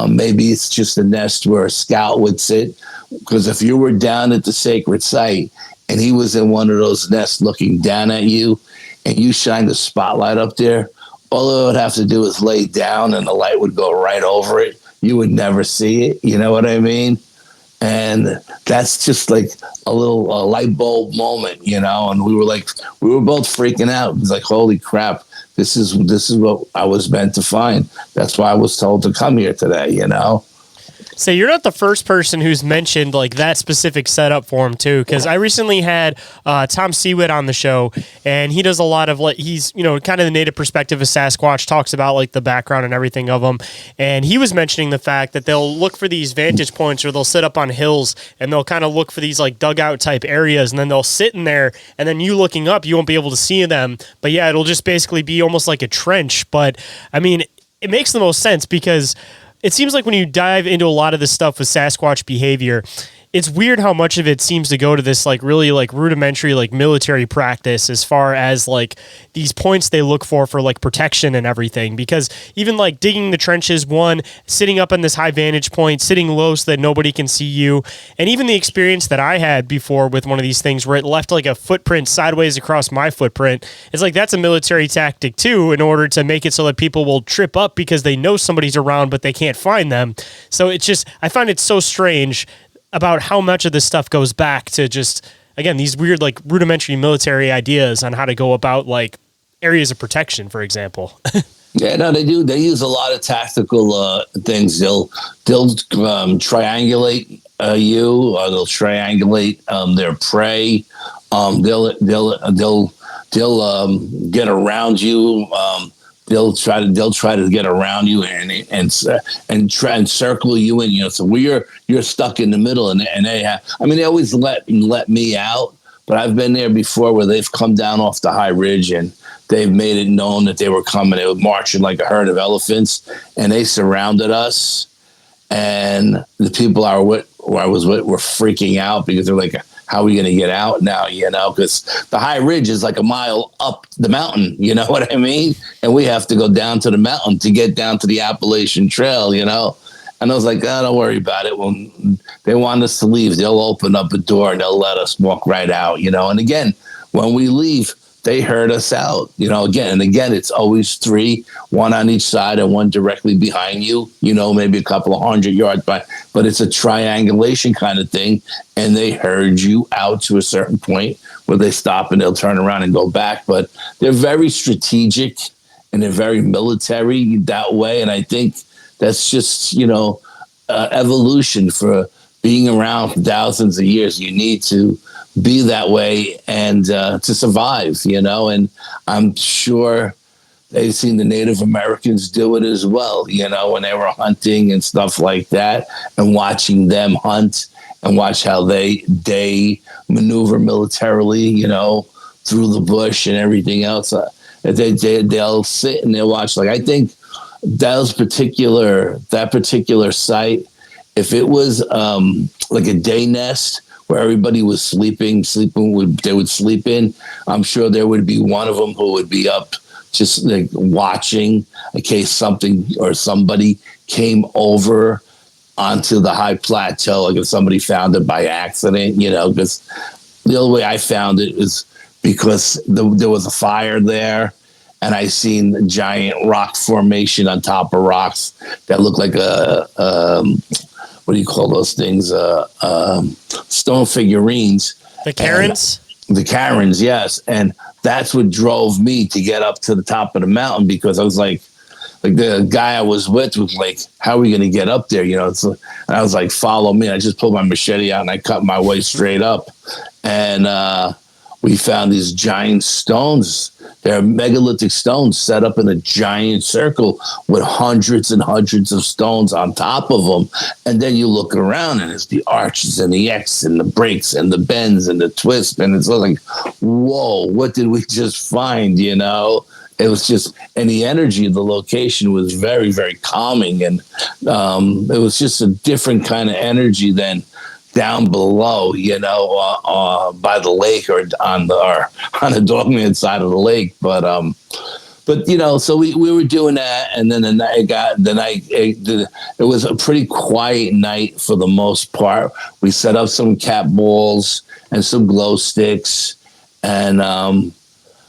Maybe it's just a nest where a scout would sit. Because if you were down at the sacred site and he was in one of those nests looking down at you and you shine the spotlight up there, all it would have to do is lay down and the light would go right over it. You would never see it. You know what I mean? And that's just like a little light bulb moment, you know? And we were both freaking out. It's like, holy crap, this is what I was meant to find. That's why I was told to come here today, you know? So you're not the first person who's mentioned like that specific setup for him too, because I recently had Tom Seawitt on the show, and he does a lot of like, he's, you know, kind of the native perspective of Sasquatch, talks about like the background and everything of them, and he was mentioning the fact that they'll look for these vantage points, or they'll sit up on hills and they'll kind of look for these like dugout type areas, and then they'll sit in there, and then you looking up, you won't be able to see them, but yeah, it'll just basically be almost like a trench. But I mean, it makes the most sense because it seems like when you dive into a lot of this stuff with Sasquatch behavior, it's weird how much of it seems to go to this like really like rudimentary like military practice as far as like these points they look for like protection and everything, because even like digging the trenches, one, sitting up on this high vantage point, sitting low so that nobody can see you, and even the experience that I had before with one of these things where it left like a footprint sideways across my footprint, it's like that's a military tactic too, in order to make it so that people will trip up because they know somebody's around but they can't find them. So it's just, I find it so strange about how much of this stuff goes back to just, again, these weird, like rudimentary military ideas on how to go about like areas of protection, for example. Yeah, no, they do. They use a lot of tactical things. They'll triangulate you, or they'll triangulate their prey. They'll get around you. They'll try to get around you and try and circle you in. You know, so you're stuck in the middle, and they have. I mean, they always let me out, but I've been there before where they've come down off the high ridge and they've made it known that they were coming. They were marching like a herd of elephants, and they surrounded us. And the people I was with were freaking out because they're like, how are we going to get out now? You know, because the high ridge is like a mile up the mountain. You know what I mean? And we have to go down to the mountain to get down to the Appalachian Trail, you know? And I was like, oh, don't worry about it. When they want us to leave, they'll open up a door and they'll let us walk right out, you know? And again, when we leave, they herd us out, you know, again, it's always three, one on each side and one directly behind you, you know, maybe a couple of 100 yards by, but it's a triangulation kind of thing. And they herd you out to a certain point where they stop and they'll turn around and go back. But they're very strategic and they're very military that way. And I think that's just, you know, evolution for being around for thousands of years. You need to be that way and to survive, you know, and I'm sure they've seen the Native Americans do it as well, you know, when they were hunting and stuff like that, and watching them hunt and watch how they maneuver militarily, you know, through the bush and everything else. They'll sit and they'll watch. Like, I think that particular site, if it was like a day nest where everybody was sleeping, they would sleep in, I'm sure there would be one of them who would be up just like watching in case something or somebody came over onto the high plateau, like if somebody found it by accident, you know, because the only way I found it is because there was a fire there, and I seen a giant rock formation on top of rocks that looked like what do you call those things? Stone figurines. The Karens? The Karens, yes. And that's what drove me to get up to the top of the mountain, because I was like the guy I was with was like, how are we going to get up there? You know, and I was like, follow me. I just pulled my machete out and I cut my way straight up. And we found these giant stones. They're megalithic stones set up in a giant circle with hundreds and hundreds of stones on top of them. And then you look around and it's the arches and the X and the breaks and the bends and the twists. And it's like, whoa, what did we just find? You know, it was just, and the energy of the location was very, very calming. And it was just a different kind of energy than down below, you know, by the lake or on the Dogman side of the lake. But you know, so we were doing that, and then it was a pretty quiet night for the most part. We set up some cat balls and some glow sticks, and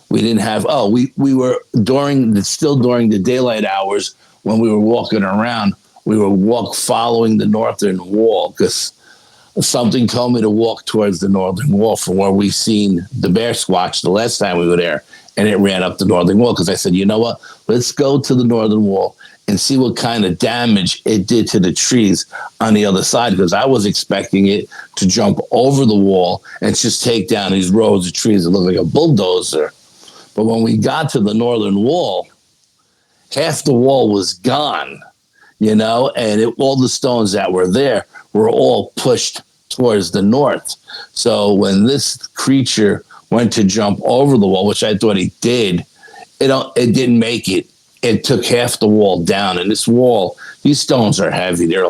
we didn't have. We were during the daylight hours when we were walking around. We were following the northern wall because something told me to walk towards the northern wall from where we seen the bear squatch the last time we were there, and it ran up the northern wall. Because I said, you know what? Let's go to the northern wall and see what kind of damage it did to the trees on the other side. Because I was expecting it to jump over the wall and just take down these rows of trees that look like a bulldozer. But when we got to the northern wall, half the wall was gone, you know, and all the stones that were there were all pushed towards the north. So when this creature went to jump over the wall, which I thought he did, it didn't make it. It took half the wall down. And this wall, these stones are heavy. They're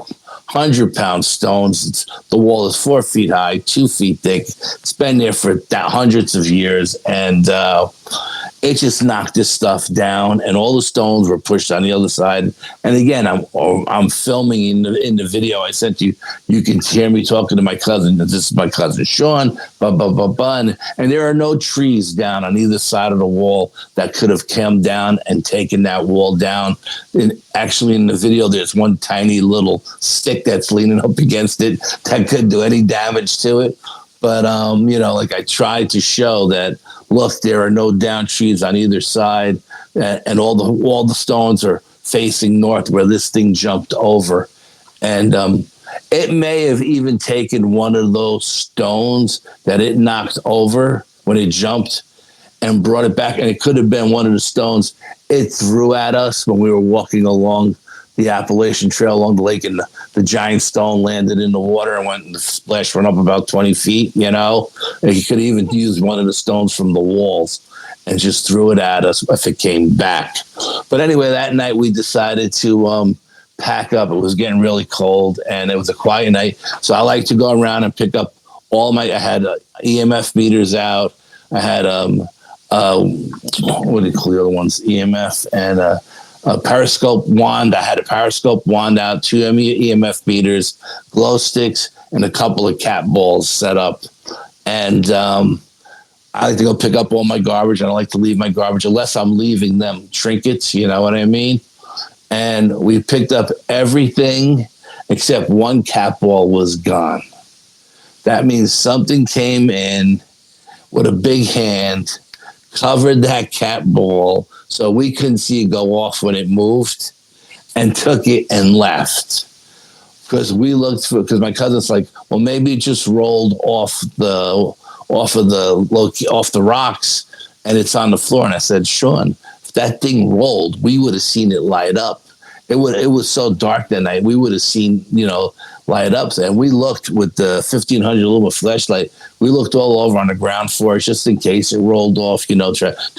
100-pound stones. The wall is 4 feet high, 2 feet thick. It's been there for hundreds of years, and it just knocked this stuff down, and all the stones were pushed on the other side. And again, I'm filming in the video I sent you. You can hear me talking to my cousin. This is my cousin Sean. And there are no trees down on either side of the wall that could have come down and taken that wall down. And actually, in the video, there's one tiny little stick that's leaning up against it that could do any damage to it. But, like I tried to show that, look, there are no down trees on either side, and all the stones are facing north where this thing jumped over. And it may have even taken one of those stones that it knocked over when it jumped and brought it back. And it could have been one of the stones it threw at us when we were walking along the Appalachian Trail along the lake, and the giant stone landed in the water and the splash went up about 20 feet, And he could even use one of the stones from the walls and just threw it at us if it came back. But anyway, that night we decided to pack up. It was getting really cold, and it was a quiet night. So I like to go around and pick up I had EMF meters out. I had, what do you call the other ones? EMF and a periscope wand. I had a periscope wand out, 2 EMF meters, glow sticks, and a couple of cat balls set up. And I like to go pick up all my garbage, and I like to leave my garbage unless I'm leaving them trinkets, you know what I mean? And we picked up everything except one cat ball was gone. That means something came in with a big hand, covered that cat ball so we couldn't see it go off when it moved, and took it and left. Because my cousin's like, well, maybe it just rolled off the rocks and it's on the floor. And I said, Sean, if that thing rolled, we would have seen it light up. It was so dark that night. We would have seen, light up. And we looked with the 1500 lumen flashlight. We looked all over on the ground floor just in case it rolled off, to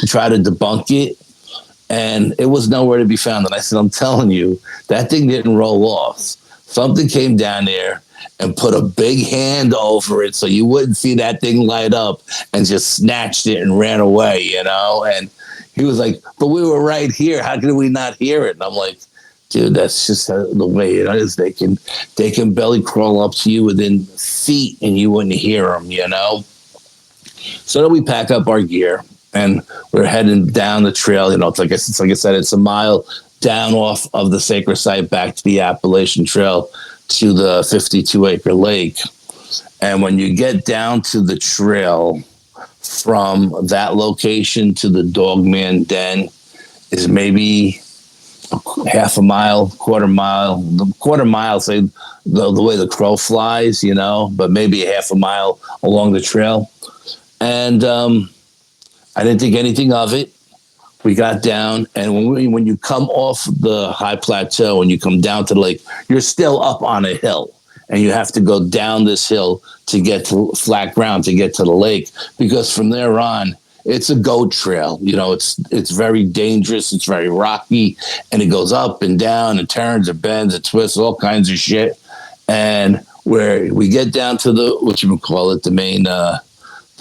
try to debunk it. And it was nowhere to be found. And I said, I'm telling you, that thing didn't roll off. Something came down there and put a big hand over it so you wouldn't see that thing light up, and just snatched it and ran away, And he was like, but we were right here. How could we not hear it? And I'm like, dude, that's just the way it is. They can belly crawl up to you within feet and you wouldn't hear them, So then we pack up our gear and we're heading down the trail. It's like I said, it's a mile down off of the sacred site back to the Appalachian Trail to the 52-acre lake. And when you get down to the trail from that location to the Dogman Den is maybe half a mile, quarter mile, say the way the crow flies, but maybe a half a mile along the trail. And I didn't think anything of it. We got down, and when you come off the high plateau and you come down to the lake, you're still up on a hill, and you have to go down this hill to get to flat ground to get to the lake, because from there on, it's a goat trail. It's very dangerous. It's very rocky, and it goes up and down and turns and bends and twists, all kinds of shit. And where we get down to the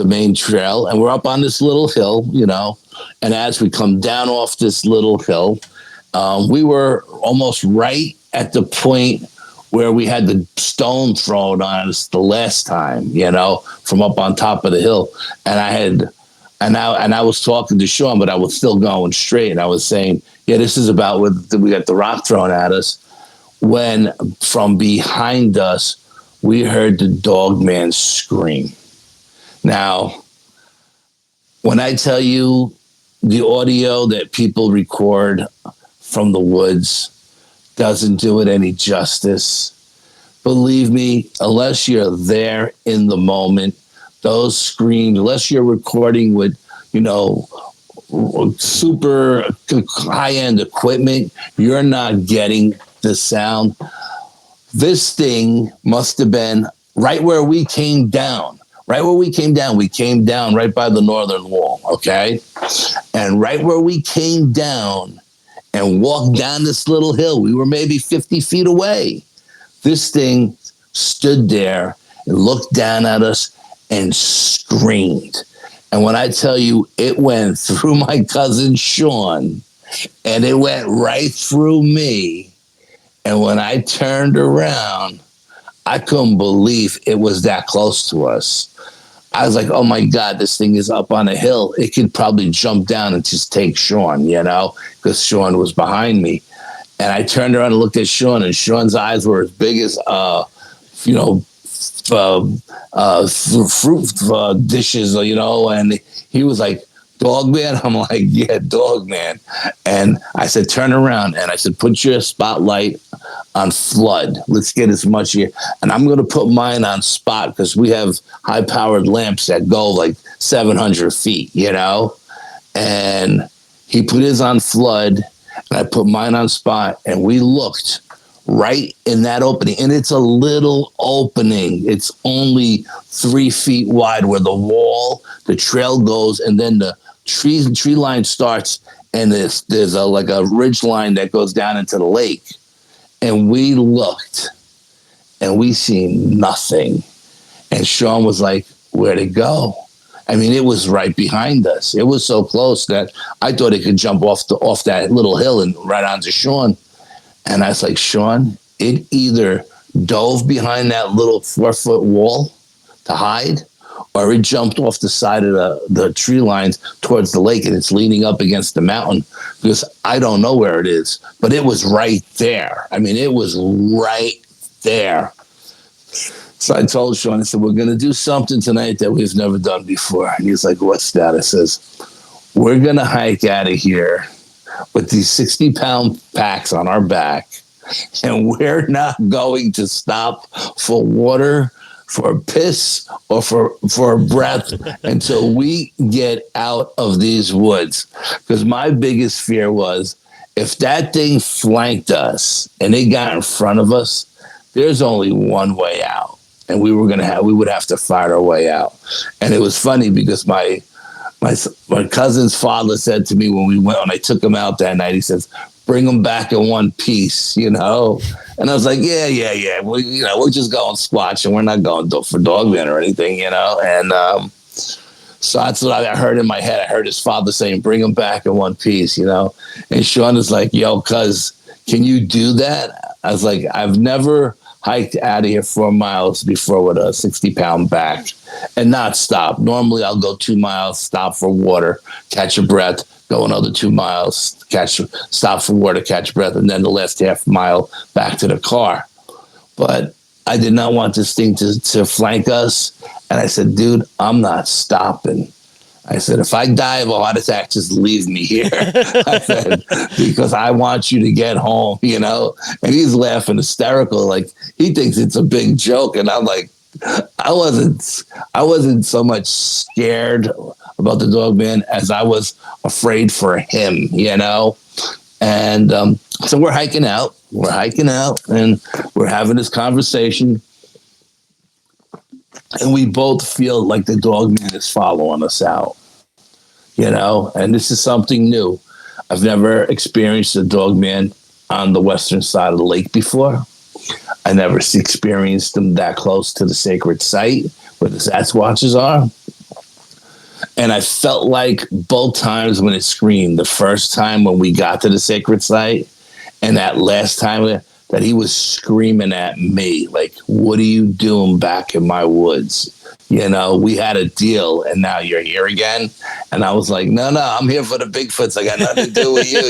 main trail, and we're up on this little hill, and as we come down off this little hill, we were almost right at the point where we had the stone thrown on us the last time, from up on top of the hill. And I was talking to Sean, but I was still going straight. And I was saying, yeah, this is about what we got the rock thrown at us, when from behind us, we heard the Dogman scream. Now, when I tell you the audio that people record from the woods doesn't do it any justice, believe me, unless you're there in the moment, those screams, unless you're recording with, super high-end equipment, you're not getting the sound. This thing must have been right where we came down. We came down right by the northern wall, okay? And right where we came down and walked down this little hill, we were maybe 50 feet away This thing stood there and looked down at us and screamed. And when I tell you, it went through my cousin Shawn, and it went right through me. And when I turned around, I couldn't believe it was that close to us. I was like, oh my God, this thing is up on a hill. It could probably jump down and just take Shawn, because Shawn was behind me. And I turned around and looked at Shawn, and Shawn's eyes were as big as, fruit dishes, and he was like, dog man? I'm like, yeah, dog man. And I said, turn around. And I said, put your spotlight on flood. Let's get as much here. And I'm going to put mine on spot because we have high powered lamps that go like 700 feet, And he put his on flood and I put mine on spot, and we looked right in that opening. And it's a little opening. It's only 3 feet wide where the trail goes, and then the tree line starts, and there's a ridge line that goes down into the lake. And we looked, and we seen nothing. And Shawn was like, where'd it go? I mean, it was right behind us. It was so close that I thought it could jump off that little hill and right onto Shawn. And I was like, Shawn, it either dove behind that little 4-foot wall to hide, or it jumped off the side of the tree lines towards the lake, and it's leaning up against the mountain, because I don't know where it is, but it was right there. I mean, it was right there. So I told Shawn, I said, we're going to do something tonight that we've never done before. And he's like, what's that? I says, we're going to hike out of here with these 60-pound packs on our back, and we're not going to stop for water, for piss, or for breath until we get out of these woods. Because my biggest fear was, if that thing flanked us and it got in front of us, there's only one way out, and we would have to fight our way out. And it was funny because my cousin's father said to me when I took him out that night, he says, bring them back in one piece, And I was like, yeah. We're just going squatch, and we're not going for dogman or anything, And so that's what I heard in my head. I heard his father saying, bring them back in one piece, And Shawn is like, yo, cuz, can you do that? I was like, I've never hiked out of here 4 miles before with a 60-pound back and not stop. Normally I'll go 2 miles, stop for water, catch a breath, go another 2 miles, stop for water, catch breath, and then the last half mile back to the car. But I did not want this thing to flank us. And I said, dude, I'm not stopping. I said, if I die of a heart attack, just leave me here. I said, because I want you to get home, And he's laughing hysterical, like he thinks it's a big joke. And I'm like, I wasn't so much scared about the dog man as I was afraid for him, And so we're hiking out, and we're having this conversation. And we both feel like the dog man is following us out, and this is something new. I've never experienced a dog man on the western side of the lake before. I never experienced them that close to the sacred site where the Sasquatches are. And I felt like both times when it screamed, the first time when we got to the sacred site, and that last time that he was screaming at me, like, what are you doing back in my woods? We had a deal, and now you're here again. And I was like, no, I'm here for the Bigfoots. I got nothing to do with you,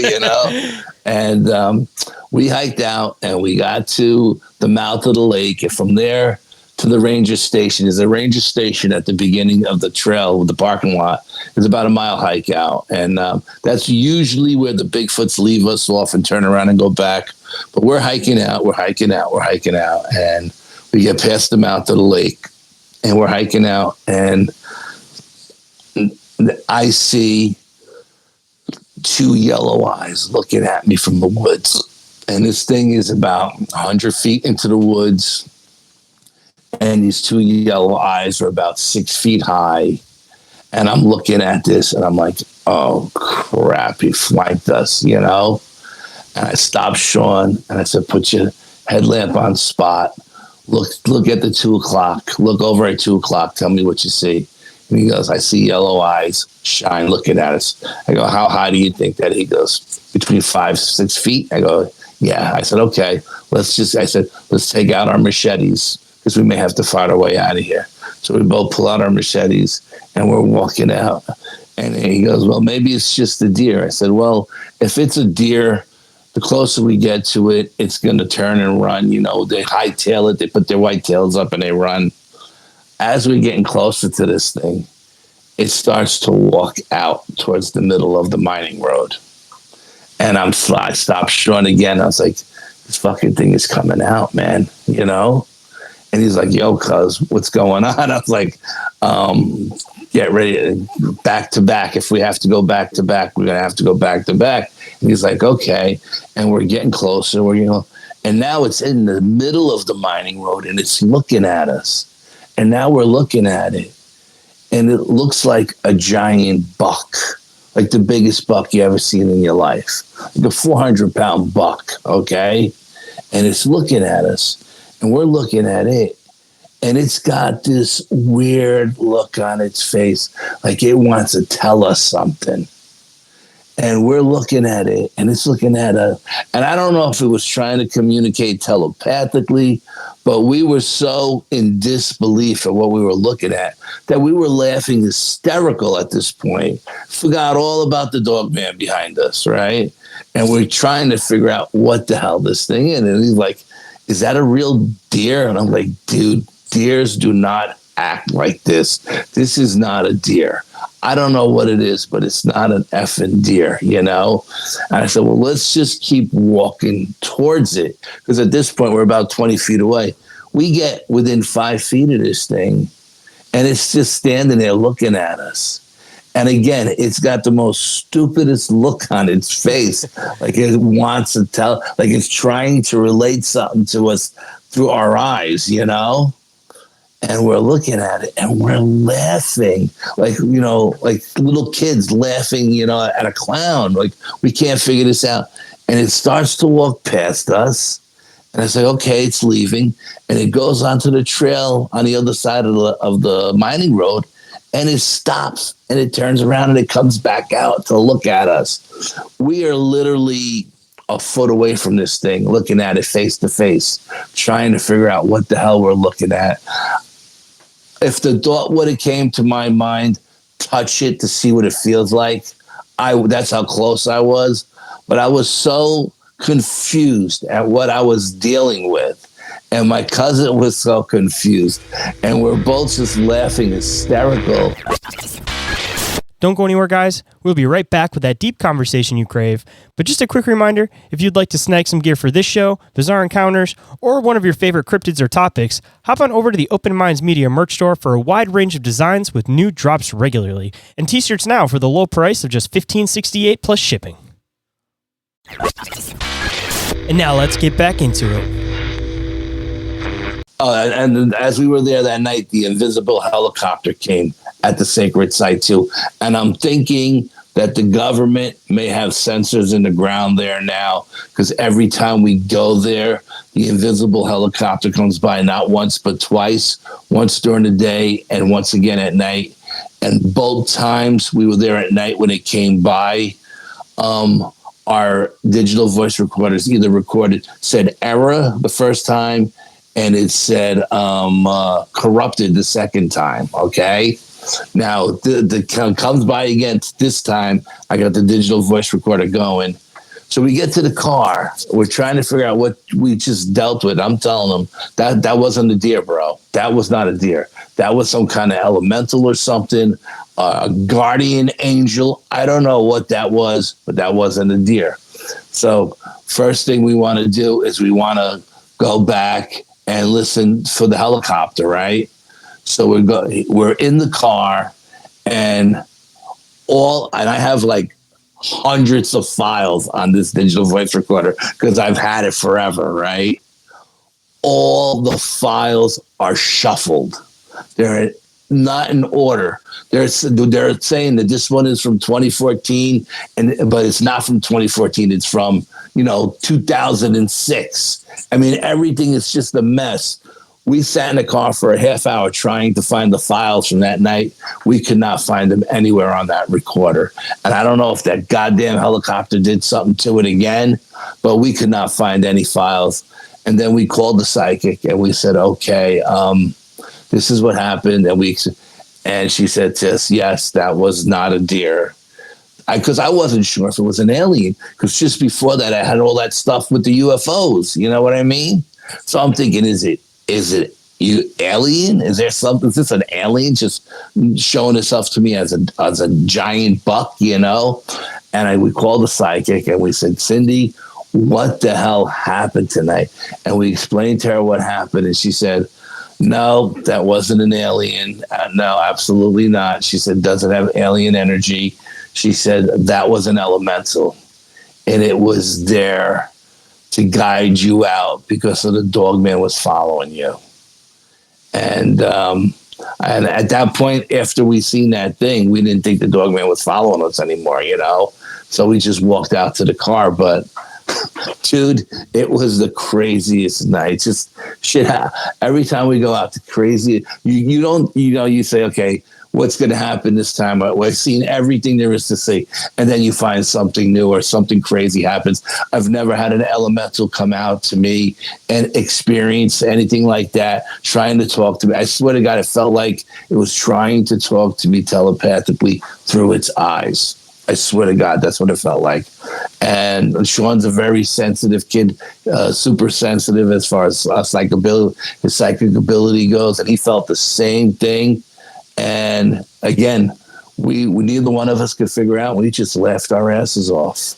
And we hiked out, and we got to the mouth of the lake. And from there to the ranger station, there's a ranger station at the beginning of the trail, the parking lot. It's about a mile hike out. And that's usually where the Bigfoots leave us off and turn around and go back. But we're hiking out, and we get past the mouth of the lake, and we're hiking out, and I see 2 yellow eyes looking at me from the woods. And this thing is about 100 feet into the woods, and these 2 yellow eyes are about 6 feet high. And I'm looking at this, and I'm like, oh, crap, he flanked us, And I stopped Shawn, and I said, put your headlamp on spot. Look at the 2:00. Look over at 2:00. Tell me what you see. And he goes, I see yellow eyes shine looking at us. I go, how high do you think that? He goes, between 5 to 6 feet. I go, yeah. I said, okay, let's take out our machetes because we may have to fight our way out of here. So we both pull out our machetes and we're walking out. And he goes, well, maybe it's just a deer. I said, well, if it's a deer, the closer we get to it, it's going to turn and run. You know, they hightail it. They put their white tails up and they run. As we're getting closer to this thing, it starts to walk out towards the middle of the mining road. And I stopped short again. I was like, this fucking thing is coming out, man, you know? And he's like, yo, cuz, what's going on? I was like, get ready, back to back. If we have to go back to back, we're going to have to go back to back. And he's like, okay. And we're getting closer. And now it's in the middle of the mining road and it's looking at us. And now we're looking at it. And it looks like a giant buck, like the biggest buck you ever seen in your life, like a 400-pound buck, okay? And it's looking at us. And we're looking at it, and it's got this weird look on its face, like it wants to tell us something. And we're looking at it, and it's looking at us. And I don't know if it was trying to communicate telepathically, but we were so in disbelief at what we were looking at that we were laughing hysterical at this point. Forgot all about the dog man behind us, right? And we're trying to figure out what the hell this thing is. And he's like, is that a real deer? And I'm like, dude, deers do not act like this. This is not a deer. I don't know what it is, but it's not an effing deer, you know? And I said, well, let's just keep walking towards it. Because at this point, we're about 20 feet away. We get within 5 feet of this thing, and it's just standing there looking at us. And again, it's got the most stupidest look on its face, like it wants to tell, like it's trying to relate something to us through our eyes, you know? And we're looking at it and we're laughing, like, you know, like little kids laughing, you know, at a clown. Like, we can't figure this out. And it starts to walk past us. And I say, okay, it's leaving. And it goes onto the trail on the other side of the mining road. And it stops and it turns around and it comes back out to look at us. We are literally a foot away from this thing, looking at it face to face, trying to figure out what the hell we're looking at. If the thought would have came to my mind, touch it to see what it feels like, that's how close I was. But I was so confused at what I was dealing with. And my cousin was so confused. And we're both just laughing hysterical. Don't go anywhere, guys. We'll be right back with that deep conversation you crave. But just a quick reminder, if you'd like to snag some gear for this show, Bizarre Encounters, or one of your favorite cryptids or topics, hop on over to the Open Minds Media merch store for a wide range of designs with new drops regularly. And t-shirts now for the low price of just $15.68 plus shipping. And now let's get back into it. And as we were there that night, the invisible helicopter came at the sacred site too. And I'm thinking that the government may have sensors in the ground there now, because every time we go there, the invisible helicopter comes by, not once, but twice, once during the day and once again at night. And both times we were there at night when it came by, our digital voice recorders either said error the first time, and it said corrupted the second time, okay? Now, the comes by again this time. I got the digital voice recorder going. So we get to the car. We're trying to figure out what we just dealt with. I'm telling them, that wasn't a deer, bro. That was not a deer. That was some kind of elemental or something, a guardian angel. I don't know what that was, but that wasn't a deer. So first thing we want to do is we want to go back and listen for the helicopter, right? So we're in the car, and I have like hundreds of files on this digital voice recorder because I've had it forever, right? All the files are shuffled. They're not in order. They're saying that this one is from 2014, but it's not from 2014. It's from 2006. I mean, everything is just a mess. We sat in the car for a half hour trying to find the files from that night. We could not find them anywhere on that recorder. And I don't know if that goddamn helicopter did something to it again, but we could not find any files. And then we called the psychic and we said, okay, this is what happened. And she said to us, yes, that was not a deer. Because I wasn't sure if it was an alien. Because just before that, I had all that stuff with the UFOs. You know what I mean? So I'm thinking, is it you alien? Is there something? Is this an alien just showing itself to me as a giant buck? And we called the psychic and we said, Cindy, what the hell happened tonight? And we explained to her what happened, and she said, no, that wasn't an alien. No, absolutely not. She said, doesn't have alien energy. She said that was an elemental, and it was there to guide you out because of the dog man was following you. And at that point, after we seen that thing, we didn't think the dog man was following us anymore, So we just walked out to the car. But dude, it was the craziest night. Just shit. Every time we go out, the crazy. You say, okay, what's going to happen this time? We've seen everything there is to see. And then you find something new or something crazy happens. I've never had an elemental come out to me and experience anything like that, trying to talk to me. I swear to God, it felt like it was trying to talk to me telepathically through its eyes. I swear to God, that's what it felt like. And Sean's a very sensitive kid, super sensitive as far as his psychic ability goes. And he felt the same thing. And again, we neither one of us could figure out. We just laughed our asses off.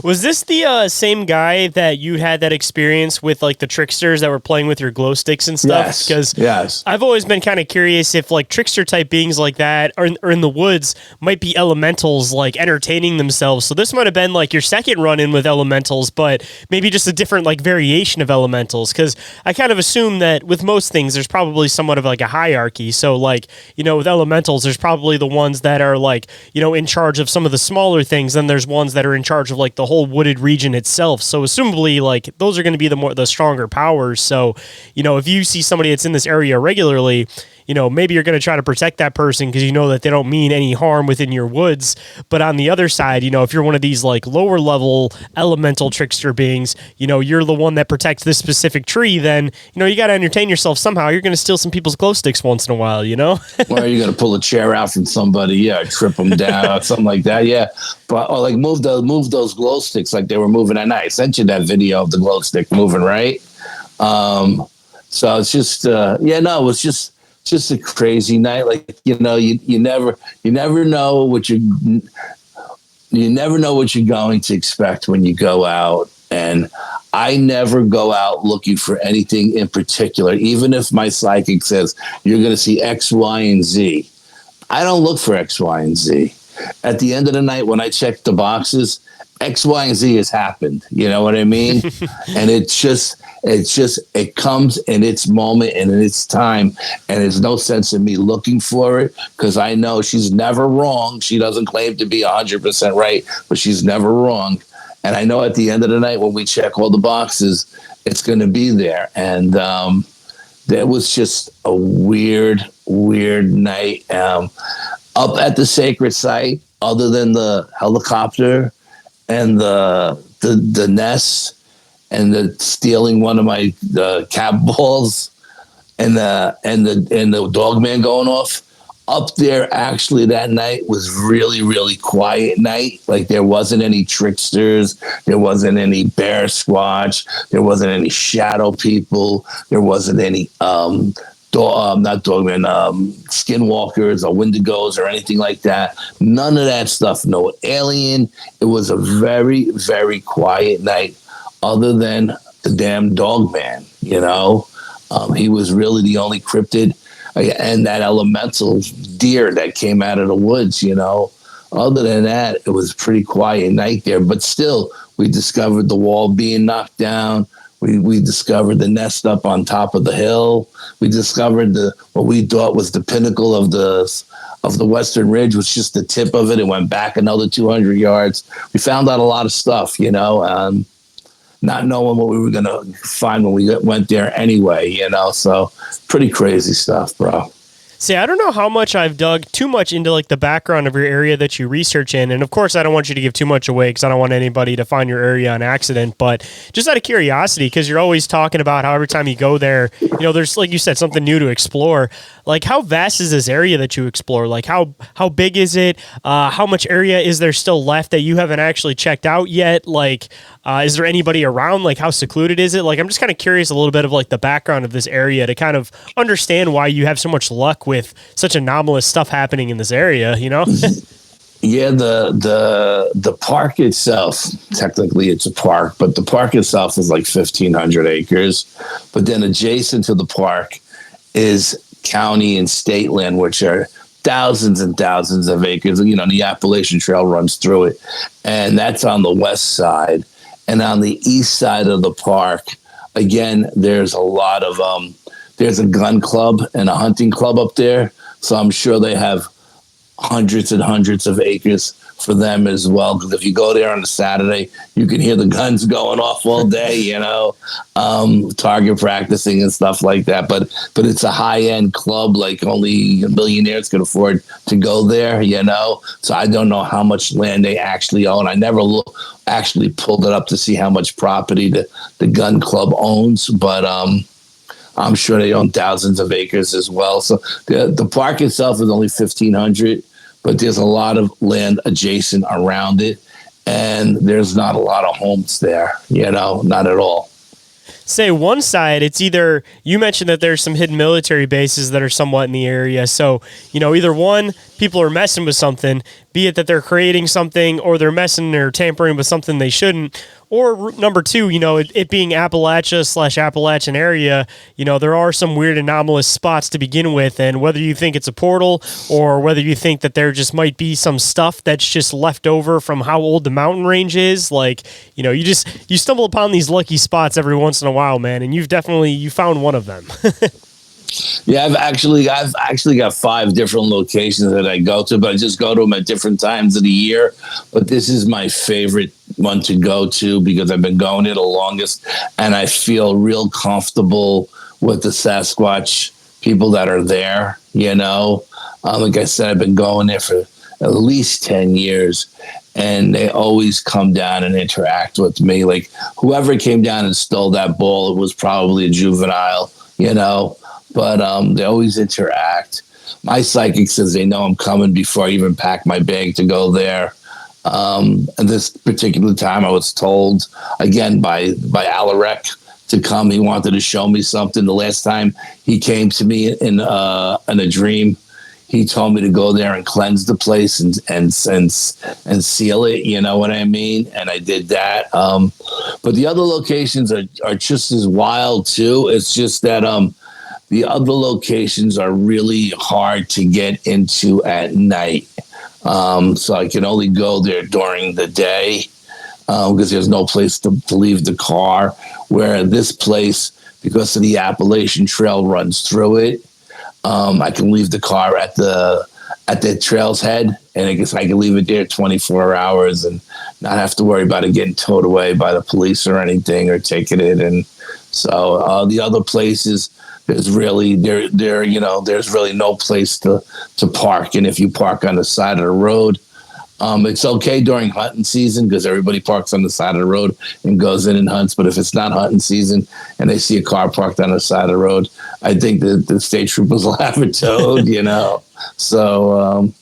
Was this the same guy that you had that experience with, like the tricksters that were playing with your glow sticks and stuff? Because yes. I've always been kind of curious if like trickster type beings like that or in the woods might be elementals like entertaining themselves. So this might have been like your second run in with elementals, but maybe just a different like variation of elementals. Because I kind of assume that with most things, there's probably somewhat of like a hierarchy. So like, with elementals, there's probably the ones that are like, in charge of some of the smaller things. Then there's ones that are in charge of like the whole wooded region itself. So assumably like those are going to be the stronger powers. So, if you see somebody that's in this area regularly, maybe you're going to try to protect that person because that they don't mean any harm within your woods. But on the other side, if you're one of these like lower level elemental trickster beings, you're the one that protects this specific tree, then, you got to entertain yourself somehow. You're going to steal some people's glow sticks once in a while, Or you're going to pull a chair out from somebody, trip them down, something like that, But or like move those glow sticks like they were moving at night. I sent you that video of the glow stick moving, right? So it's just, it was just a crazy night. Like, you never know what you're going to expect when you go out. And I never go out looking for anything in particular, even if my psychic says you're going to see X, Y, and Z. I don't look for X, Y, and Z. At the end of the night, when I check the boxes, X, Y, and Z has happened. You know what I mean? And it comes in its moment and in its time. And there's no sense in me looking for it because I know she's never wrong. She doesn't claim to be 100% right, but she's never wrong. And I know at the end of the night, when we check all the boxes, it's going to be there. And that was just a weird night. Up at the sacred site, other than the helicopter and the nest and the stealing one of my cat balls and the dog man going off, up there actually that night was really, really quiet night. Like there wasn't any tricksters, there wasn't any bear squatch, there wasn't any shadow people, there wasn't any skinwalkers or wendigos or anything like that. None of that stuff. No alien. It was a very, very quiet night, other than the damn dog man. He was really the only cryptid, and that elemental deer that came out of the woods. Other than that, it was a pretty quiet night there. But still, we discovered the wall being knocked down. We discovered the nest up on top of the hill. We discovered what we thought was the pinnacle of the Western Ridge, was just the tip of it. It went back another 200 yards. We found out a lot of stuff, not knowing what we were going to find when we went there anyway, so pretty crazy stuff, bro. See, I don't know how much I've dug too much into like the background of your area that you research in. And of course, I don't want you to give too much away because I don't want anybody to find your area on accident. But just out of curiosity, because you're always talking about how every time you go there, there's, like you said, something new to explore. Like, how vast is this area that you explore? Like, how big is it? How much area is there still left that you haven't actually checked out yet? Like, is there anybody around? Like, how secluded is it? Like, I'm just kind of curious a little bit of like the background of this area to kind of understand why you have so much luck with such anomalous stuff happening in this area, Yeah, the park itself, technically it's a park, but the park itself is like 1,500 acres. But then adjacent to the park is county and state land, which are thousands and thousands of acres. The Appalachian Trail runs through it, and that's on the west side. And on the east side of the park, again, there's a lot of there's a gun club and a hunting club up there. So I'm sure they have hundreds and hundreds of acres for them as well. Because if you go there on a Saturday, you can hear the guns going off all day, target practicing and stuff like that. But it's a high-end club, like only millionaires can afford to go there, So I don't know how much land they actually own. I never actually pulled it up to see how much property the gun club owns, but I'm sure they own thousands of acres as well. So the park itself is only 1,500, but there's a lot of land adjacent around it, and there's not a lot of homes there, not at all. Say one side, it's either, you mentioned that there's some hidden military bases that are somewhat in the area. So, either one, people are messing with something, be it that they're creating something or they're messing or tampering with something they shouldn't. Or number two, it being Appalachia/Appalachian area, there are some weird anomalous spots to begin with. And whether you think it's a portal or whether you think that there just might be some stuff that's just left over from how old the mountain range is, like, you stumble upon these lucky spots every once in a while, man. And you found one of them. Yeah, I've actually got 5 different locations that I go to, but I just go to them at different times of the year. But this is my favorite one to go to because I've been going here the longest, and I feel real comfortable with the Sasquatch people that are there. Like I said, I've been going there for at least 10 years, and they always come down and interact with me. Like, whoever came down and stole that ball, it was probably a juvenile, but they always interact. My psychic says they know I'm coming before I even pack my bag to go there. And this particular time I was told, again, by Alaric to come. He wanted to show me something. The last time he came to me in a dream, he told me to go there and cleanse the place and seal it. You know what I mean? And I did that. But the other locations are just as wild too. It's just that the other locations are really hard to get into at night. So I can only go there during the day because there's no place to leave the car. Where this place, because of the Appalachian Trail runs through it, I can leave the car at the trail's head, and I guess I can leave it there 24 hours and not have to worry about it getting towed away by the police or anything or ticketed. And so the other places, there's really there's really no place to park. And if you park on the side of the road, it's okay during hunting season because everybody parks on the side of the road and goes in and hunts. But if it's not hunting season and they see a car parked on the side of the road, I think the state troopers will have it towed, So,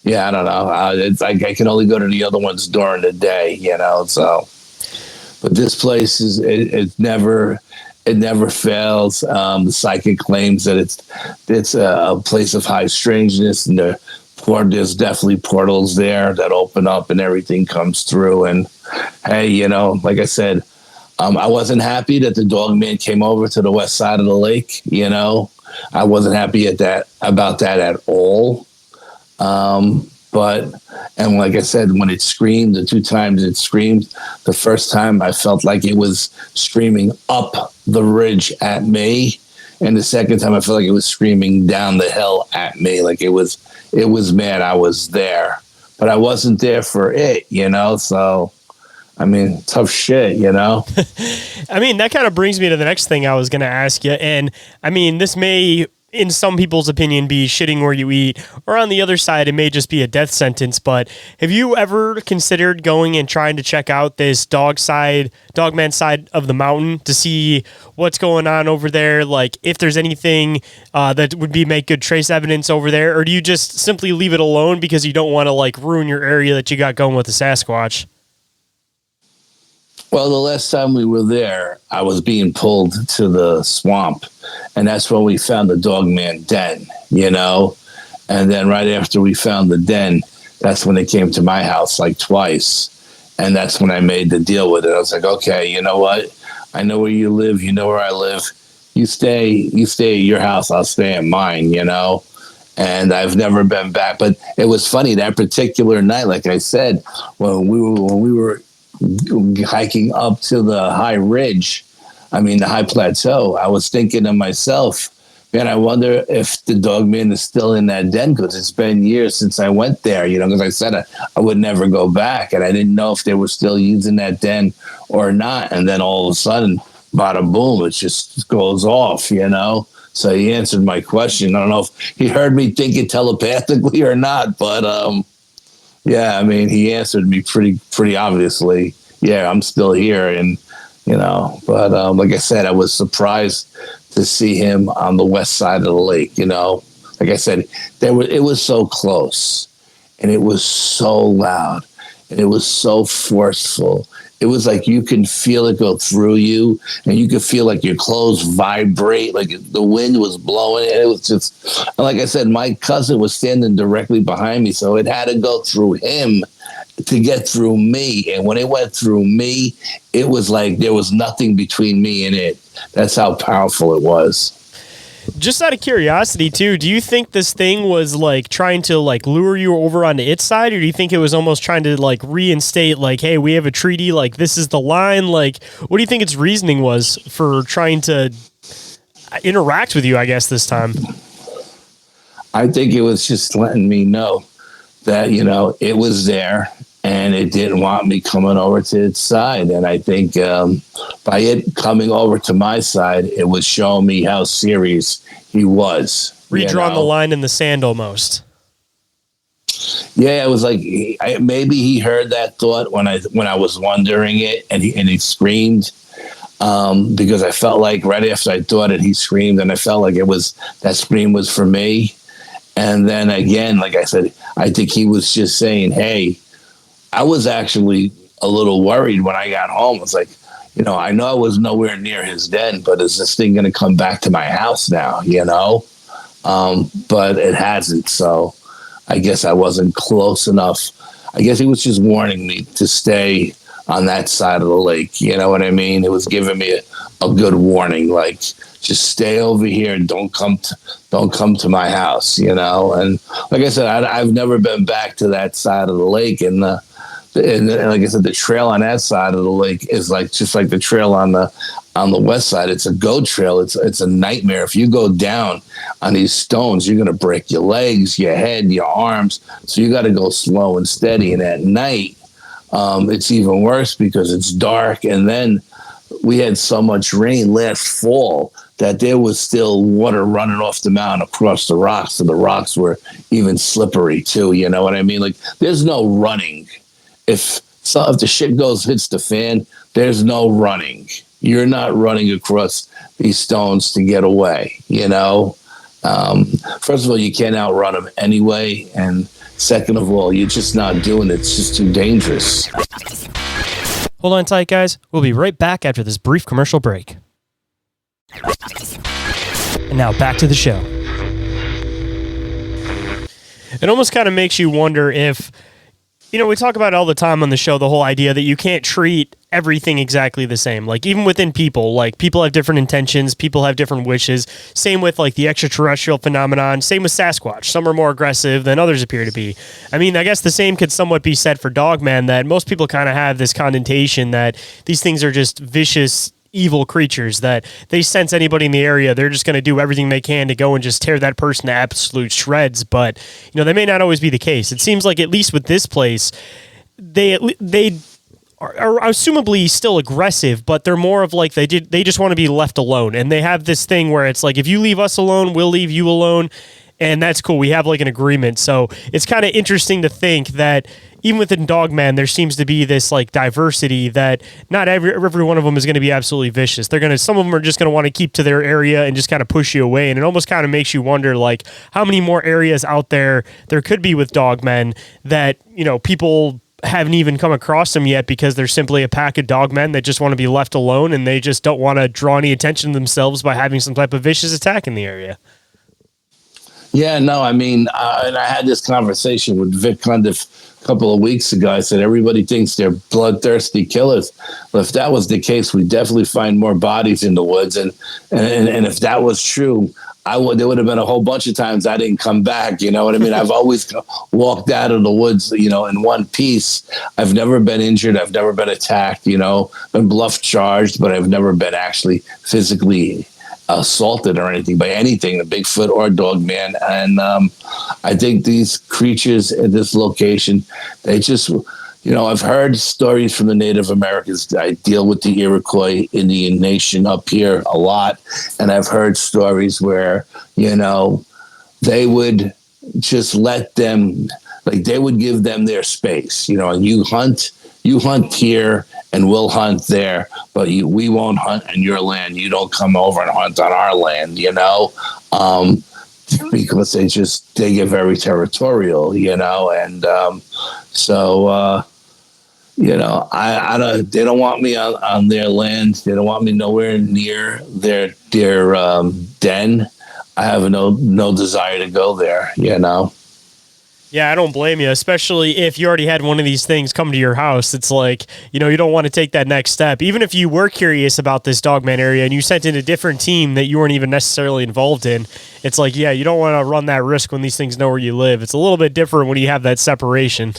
I don't know. It's like I can only go to the other ones during the day, So, but this place it never fails. The psychic claims that it's a place of high strangeness, and there's definitely portals there that open up and everything comes through. And hey, like I said, I wasn't happy that the dog man came over to the west side of the lake. I wasn't happy about that at all. But, and like I said, when it screamed, the 2 times it screamed, the first time I felt like it was screaming up the ridge at me. And the second time I felt like it was screaming down the hill at me. Like it was mad. I was there, but I wasn't there for it, So, I mean, tough shit, I mean, that kind of brings me to the next thing I was going to ask you. And I mean, this may, in some people's opinion, be shitting where you eat, or on the other side, it may just be a death sentence. But have you ever considered going and trying to check out this dogman side of the mountain to see what's going on over there? Like if there's anything that would make good trace evidence over there, or do you just simply leave it alone because you don't want to like ruin your area that you got going with the Sasquatch? Well, the last time we were there, I was being pulled to the swamp, and that's when we found the Dogman den, And then right after we found the den, that's when they came to my house like twice, and that's when I made the deal with it. I was like, okay, you know what? I know where you live. You know where I live. You stay at your house. I'll stay at mine, And I've never been back. But it was funny that particular night, like I said, when we were hiking up to the high ridge, the high plateau, I was thinking to myself, man, I wonder if the Dogman is still in that den, because it's been years since I went there, because I said I would never go back, and I didn't know if they were still using that den or not. And then all of a sudden, bada boom, it just goes off, So he answered my question. I don't know if he heard me thinking telepathically or not, but yeah, he answered me pretty obviously. Yeah, I'm still here, and but like I said, I was surprised to see him on the west side of the lake. Like I said, it was so close, and it was so loud, and it was so forceful. It was like you can feel it go through you, and you could feel like your clothes vibrate, like the wind was blowing. And it was just, like I said, my cousin was standing directly behind me, so it had to go through him to get through me. And when it went through me, it was like there was nothing between me and it. That's how powerful it was. Just out of curiosity, too, do you think this thing was like trying to like lure you over onto its side, or do you think it was almost trying to like reinstate, like, hey, we have a treaty, like this is the line? Like, what do you think its reasoning was for trying to interact with you, I guess, this time? I think it was just letting me know that, it was there, and it didn't want me coming over to its side. And I think by it coming over to my side, it was showing me how serious he was. Redrawn the line in the sand almost. Yeah, it was like maybe he heard that thought when I was wondering it, and he screamed, because I felt like right after I thought it, he screamed, and I felt like that scream was for me. And then again, like I said, I think he was just saying, hey, I was actually a little worried when I got home. It's like, I know I was nowhere near his den, but is this thing going to come back to my house now, But it hasn't. So I guess I wasn't close enough. I guess he was just warning me to stay on that side of the lake. You know what I mean? It was giving me a good warning, like, just stay over here and don't come to my house, And like I said, I've never been back to that side of the lake, and like I said, the trail on that side of the lake is just like the trail on the west side. It's a goat trail. It's a nightmare. If you go down on these stones, you're gonna break your legs, your head, your arms. So you got to go slow and steady. And at night, it's even worse because it's dark. And then we had so much rain last fall that there was still water running off the mountain across the rocks, and the rocks were even slippery too. You know what I mean? Like, there's no running. If the shit hits the fan, there's no running. You're not running across these stones to get away, First of all, you can't outrun them anyway. And second of all, you're just not doing it. It's just too dangerous. Hold on tight, guys. We'll be right back after this brief commercial break. And now back to the show. It almost kind of makes you wonder if We talk about it all the time on the show, the whole idea that you can't treat everything exactly the same. Like, even within people, like, people have different intentions, people have different wishes. Same with, like, the extraterrestrial phenomenon. Same with Sasquatch. Some are more aggressive than others appear to be. I mean, I guess the same could somewhat be said for Dogman, that most people kind of have this connotation that these things are just vicious, evil creatures, that they sense anybody in the area, they're just going to do everything they can to go and just tear that person to absolute shreds. But that may not always be the case. It seems like, at least with this place, they are assumably still aggressive, but they're more of like they just want to be left alone. And they have this thing where it's like, if you leave us alone, we'll leave you alone. And that's cool. We have like an agreement. So it's kind of interesting to think that even within Dogman, there seems to be this like diversity, that not every one of them is going to be absolutely vicious. Some of them are just going to want to keep to their area and just kind of push you away. And it almost kind of makes you wonder, like, how many more areas out there could be with Dogmen that, people haven't even come across them yet, because they're simply a pack of dogmen that just want to be left alone, and they just don't want to draw any attention to themselves by having some type of vicious attack in the area. Yeah, no, I mean, and I had this conversation with Vic Cundiff a couple of weeks ago. I said, everybody thinks they're bloodthirsty killers. But if that was the case, we'd definitely find more bodies in the woods. And if that was true, there would have been a whole bunch of times I didn't come back. You know what I mean? I've always walked out of the woods, in one piece. I've never been injured. I've never been attacked, been bluff charged, but I've never been actually physically assaulted or anything by anything, the Bigfoot or Dogman. And I think these creatures at this location, they just, I've heard stories from the Native Americans. I deal with the Iroquois Indian Nation up here a lot. And I've heard stories where, they would just let them, like, they would give them their space, and you hunt here and we'll hunt there, but we won't hunt on your land. You don't come over and hunt on our land, because they get very territorial, and I don't. They don't want me on their land. They don't want me nowhere near their den. I have no desire to go there, Yeah, I don't blame you, especially if you already had one of these things come to your house. It's like, you don't want to take that next step. Even if you were curious about this Dogman area and you sent in a different team that you weren't even necessarily involved in, it's like, yeah, you don't want to run that risk when these things know where you live. It's a little bit different when you have that separation.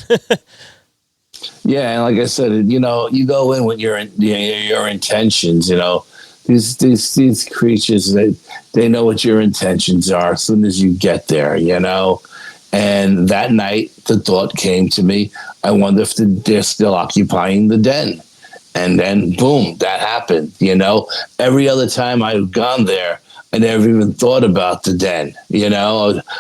Yeah, and like I said, you go in with your intentions. These creatures, they know what your intentions are as soon as you get there. And that night, the thought came to me, I wonder if they're still occupying the den. And then, boom, that happened. Every other time I've gone there, I never even thought about the den.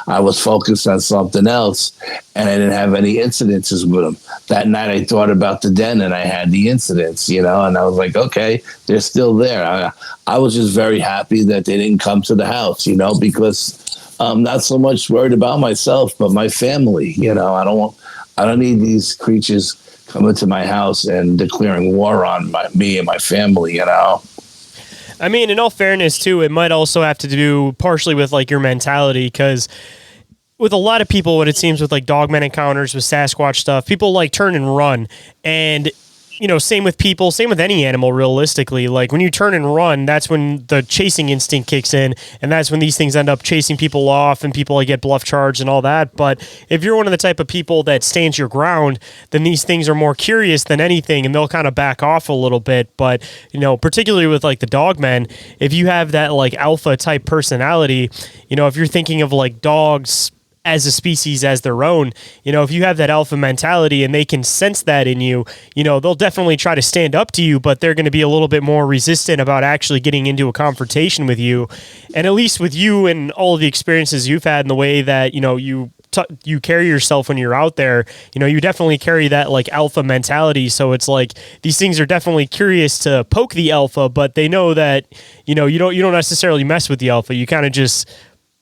I was focused on something else, and I didn't have any incidences with them. That night, I thought about the den, and I had the incidents, and I was like, okay, they're still there. I was just very happy that they didn't come to the house, because I'm not so much worried about myself, but my family. I don't need these creatures coming to my house and declaring war on me and my family. I mean, in all fairness, too, it might also have to do partially with like your mentality, because with a lot of people, what it seems with like Dogman encounters with Sasquatch stuff, people like turn and run. And same with people, same with any animal, realistically. Like, when you turn and run, that's when the chasing instinct kicks in, and that's when these things end up chasing people off, and people like get bluff charged and all that. But if you're one of the type of people that stands your ground, then these things are more curious than anything, and they'll kind of back off a little bit. But, particularly with like the Dogmen, if you have that like alpha type personality, if you're thinking of like dogs as a species, as their own, if you have that alpha mentality and they can sense that in you, they'll definitely try to stand up to you, but they're going to be a little bit more resistant about actually getting into a confrontation with you. And at least with you and all of the experiences you've had, and the way that, you carry yourself when you're out there, you definitely carry that like alpha mentality. So it's like, these things are definitely curious to poke the alpha, but they know that, you don't necessarily mess with the alpha. You kind of just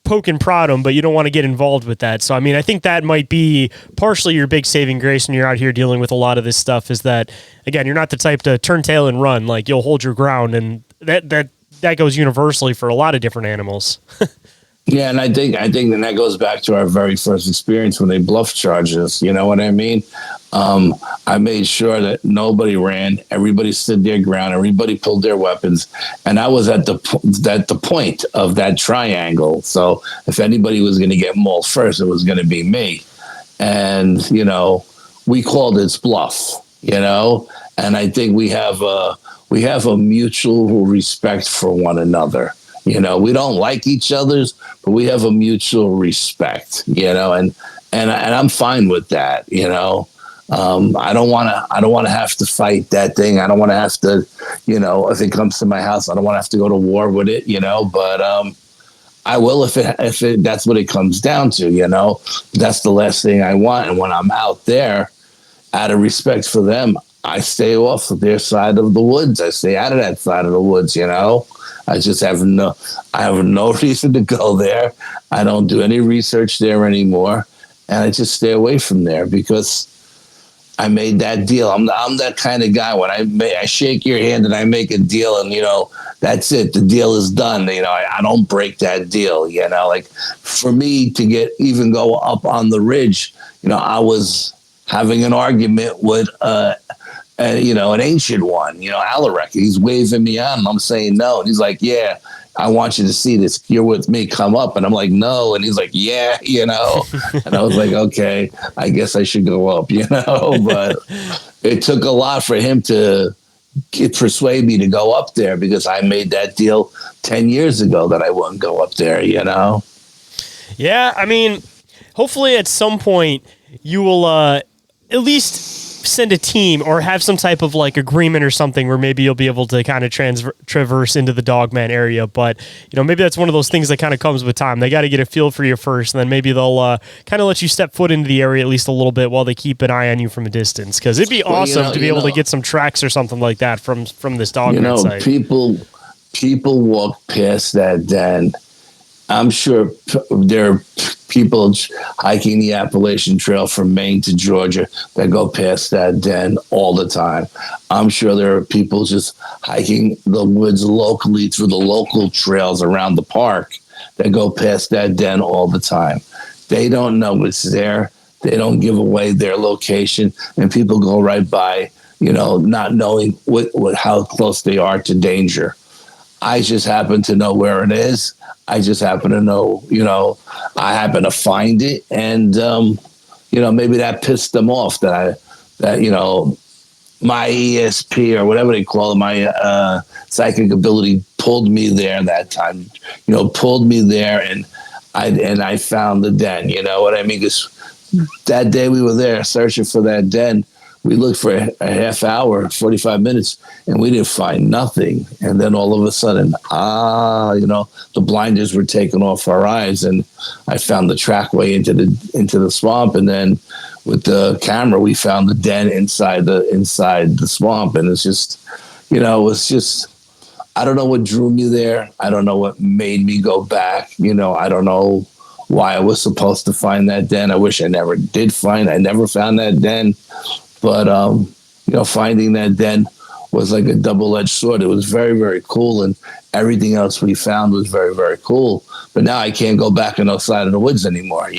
poke and prod them, but you don't want to get involved with that. So, I mean, I think that might be partially your big saving grace when you're out here dealing with a lot of this stuff, is that, again, you're not the type to turn tail and run. Like, you'll hold your ground, and that goes universally for a lot of different animals. Yeah, and I think that goes back to our very first experience when they bluff charged us. You know what I mean? I made sure that nobody ran. Everybody stood their ground. Everybody pulled their weapons, and I was at the point of that triangle. So if anybody was going to get mauled first, it was going to be me. And we called it bluff. And I think we have a mutual respect for one another. We don't like each other's, but we have a mutual respect. And I'm fine with that. I don't want to have to fight that thing. I don't want to have to, if it comes to my house, I don't want to have to go to war with it, but I will if it that's what it comes down to, that's the last thing I want. And when I'm out there, out of respect for them, I stay off of their side of the woods. I stay out of that side of the woods, I just have no reason to go there. I don't do any research there anymore. And I just stay away from there because I made that deal. I'm that kind of guy. When I shake your hand and I make a deal, and that's it. The deal is done. I don't break that deal. Like for me to even go up on the ridge, I was having an argument with an ancient one. Alaric. He's waving me on, and I'm saying no, and he's like, yeah. I want you to see this. You're with me. Come up. And I'm like, no. And he's like, yeah, And I was like, okay, I guess I should go up, But it took a lot for him to persuade me to go up there because I made that deal 10 years ago that I wouldn't go up there, Yeah, I mean, hopefully at some point you will at least send a team or have some type of like agreement or something where maybe you'll be able to kind of traverse into the Dogman area. But, maybe that's one of those things that kind of comes with time. They got to get a feel for you first, and then maybe they'll kind of let you step foot into the area at least a little bit while they keep an eye on you from a distance. Because it'd be awesome to be able to get some tracks or something like that from this Dogman site. People walk past that den. I'm sure there are people hiking the Appalachian Trail from Maine to Georgia that go past that den all the time. I'm sure there are people just hiking the woods locally through the local trails around the park that go past that den all the time. They don't know it's there. They don't give away their location, and people go right by, not knowing how close they are to danger. I just happen to know where it is. I just happen to know, I happen to find it. And, maybe that pissed them off that my ESP or whatever they call it, my psychic ability pulled me there that time, pulled me there and I found the den, you know what I mean? Because that day we were there searching for that den. We looked for a half hour, 45 minutes, and we didn't find nothing. And then all of a sudden, the blinders were taken off our eyes, and I found the trackway into the swamp. And then with the camera, we found the den inside the swamp. And it's just, I don't know what drew me there. I don't know what made me go back. I don't know why I was supposed to find that den. I wish I never found that den. But, finding that den was like a double-edged sword. It was very, very cool. And everything else we found was very, very cool. But now I can't go back on the side of the woods anymore, I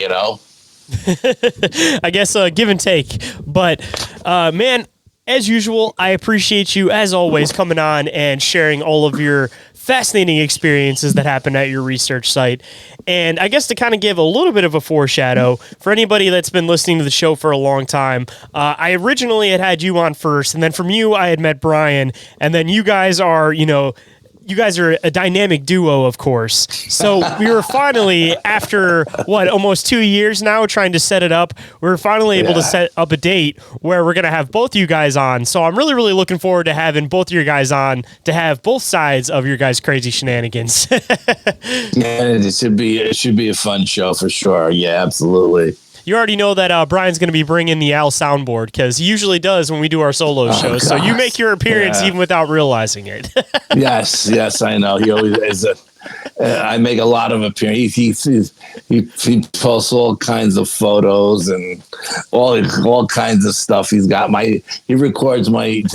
guess give and take. But, man, as usual, I appreciate you, as always, coming on and sharing all of your fascinating experiences that happened at your research site. And I guess to kind of give a little bit of a foreshadow for anybody that's been listening to the show for a long time, I originally had you on first, and then from you, I had met Brian, and then you guys are, a dynamic duo, of course. So we were finally, after almost 2 years now, trying to set it up, we were finally able to set up a date where we're going to have both you guys on. So I'm really, really looking forward to having both of you guys on to have both sides of your guys' crazy shenanigans. Yeah, it should be a fun show for sure. Yeah, absolutely. You already know that Brian's going to be bringing the Al soundboard because he usually does when we do our solo shows. So you make your appearance even without realizing it. Yes, I know. He always is I make a lot of appearances. He posts all kinds of photos and all kinds of stuff. He records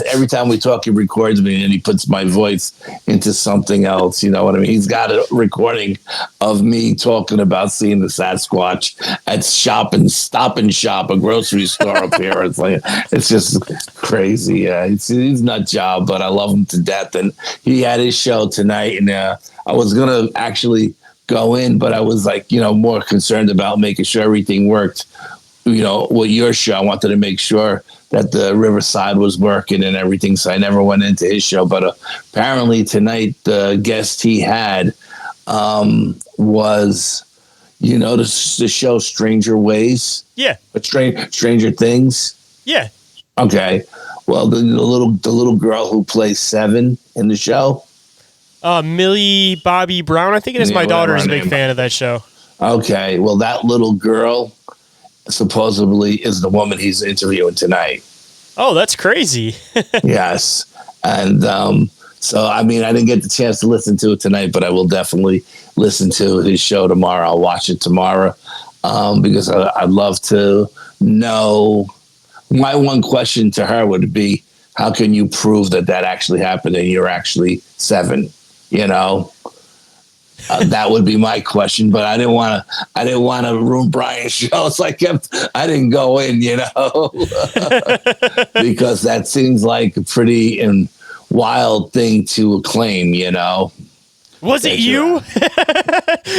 every time we talk, he records me and he puts my voice into something else. You know what I mean? He's got a recording of me talking about seeing the Sasquatch at Stop and Shop, a grocery store up here. It's just crazy. Yeah, he's a nut job, but I love him to death. And he had his show tonight, and I was gonna actually go in, but I was more concerned about making sure everything worked. With your show, I wanted to make sure that the Riverside was working and everything, so I never went into his show. But apparently tonight, the guest he had was, the show Stranger Ways. Yeah. Stranger Things. Yeah. Okay. Well, the little girl who plays Seven in the show. Millie Bobby Brown, I think it is. My daughter is a big fan of that show. Okay. Well, that little girl supposedly is the woman he's interviewing tonight. Oh, that's crazy. Yes. And so, I didn't get the chance to listen to it tonight, but I will definitely listen to his show tomorrow. I'll watch it tomorrow because I'd love to know. My one question to her would be, how can you prove that actually happened and you're actually 7? That would be my question, but I didn't want to ruin Brian's show, so I didn't go in, because that seems like a pretty wild thing to claim, Was it you?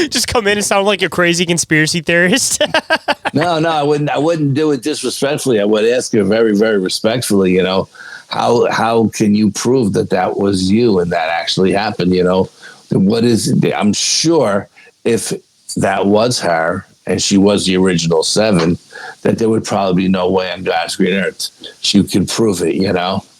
Just come in and sound like a crazy conspiracy theorist. No, I wouldn't do it disrespectfully. I would ask her very, very respectfully, how can you prove that was you and that actually happened, What is it? I'm sure if that was her and she was the original 7, that there would probably be no way on God's green earth she could prove it,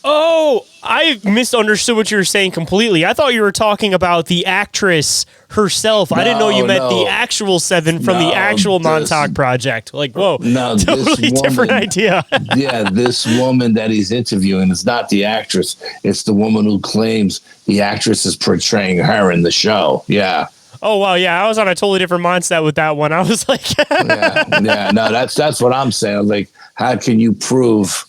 Oh, I misunderstood what you were saying completely. I thought you were talking about the actress herself. I didn't know you meant the actual 7 from the actual Montauk Project. Whoa, totally different idea. Yeah, this woman that he's interviewing is not the actress. It's the woman who claims the actress is portraying her in the show. Yeah. Oh, wow, yeah, I was on a totally different mindset with that one. I was like... yeah, no, that's what I'm saying. Like, how can you prove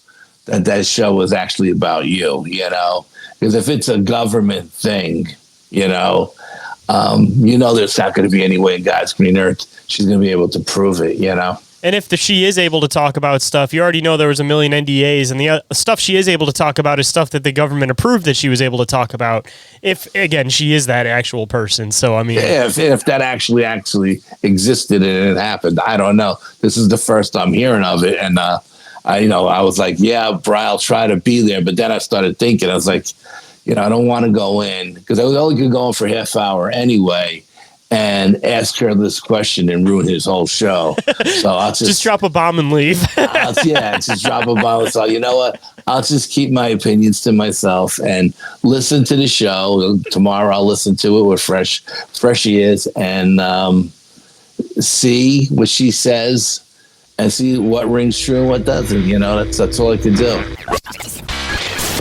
that show was actually about you, Because if it's a government thing, there's not going to be any way in God's green earth she's going to be able to prove it, And if she is able to talk about stuff, you already know there was a million NDAs, and the stuff she is able to talk about is stuff that the government approved that she was able to talk about. If, again, she is that actual person. So, if that actually existed and it happened, I don't know. This is the first I'm hearing of it. And, I was like, yeah, Brian, I'll try to be there. But then I started thinking, I was like, I don't want to go in because I was only going to go in for a half hour anyway and ask her this question and ruin his whole show. So I'll just drop a bomb and leave. Just drop a bomb. So you know what? I'll just keep my opinions to myself and listen to the show. Tomorrow I'll listen to it with fresh ears and see what she says. And see what rings true and what doesn't. That's all I can do.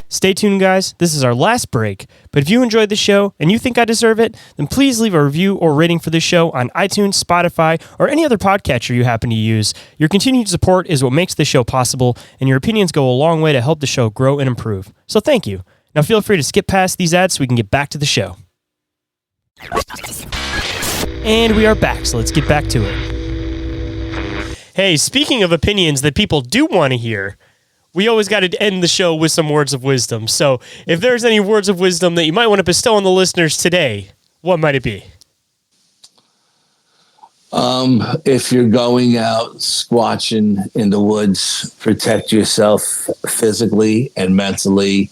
Stay tuned, guys. This is our last break. But if you enjoyed the show and you think I deserve it, then please leave a review or rating for the show on iTunes, Spotify, or any other podcatcher you happen to use. Your continued support is what makes the show possible, and your opinions go a long way to help the show grow and improve. So thank you. Now feel free to skip past these ads so we can get back to the show. And we are back, so let's get back to it. Hey, speaking of opinions that people do want to hear, we always got to end the show with some words of wisdom. So if there's any words of wisdom that you might want to bestow on the listeners today, what might it be? If you're going out squatching in the woods, protect yourself physically and mentally,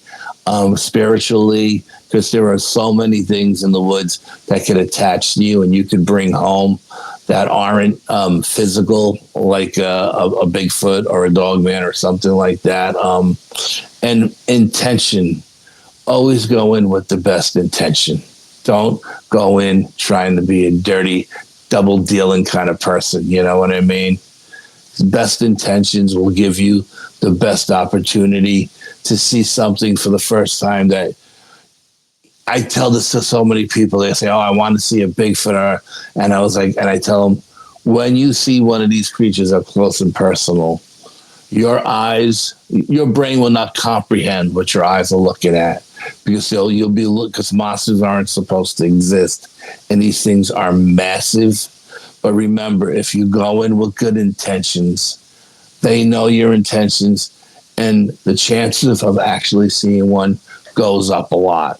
spiritually, because there are so many things in the woods that could attach to you and you could bring home that aren't physical, like a Bigfoot or a Dogman or something like that. And intention, always go in with the best intention. Don't go in trying to be a dirty, double dealing kind of person. You know what I mean? Best intentions will give you the best opportunity to see something for the first time that I tell this to so many people. They say, "Oh, I want to see a Bigfoot," and I was like, and I tell them, when you see one of these creatures up close and personal, your brain will not comprehend what your eyes are looking at, because you'll be because monsters aren't supposed to exist, and these things are massive. But remember, if you go in with good intentions, they know your intentions, and the chances of actually seeing one goes up a lot.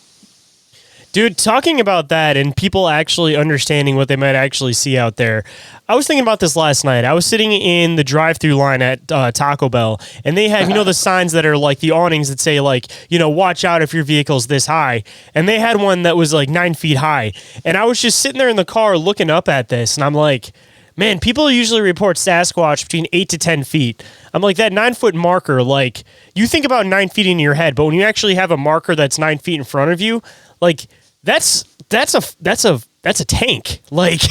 Dude, talking about that and people actually understanding what they might actually see out there, I was thinking about this last night. I was sitting in the drive-through line at Taco Bell, and they have, the signs that are like the awnings that say, like, watch out if your vehicle's this high. And they had one that was like 9 feet high. And I was just sitting there in the car looking up at this, and I'm like, man, people usually report Sasquatch between 8 to 10 feet. I'm like, that 9-foot marker, like, you think about 9 feet in your head, but when you actually have a marker that's 9 feet in front of you, like, that's a tank. Like,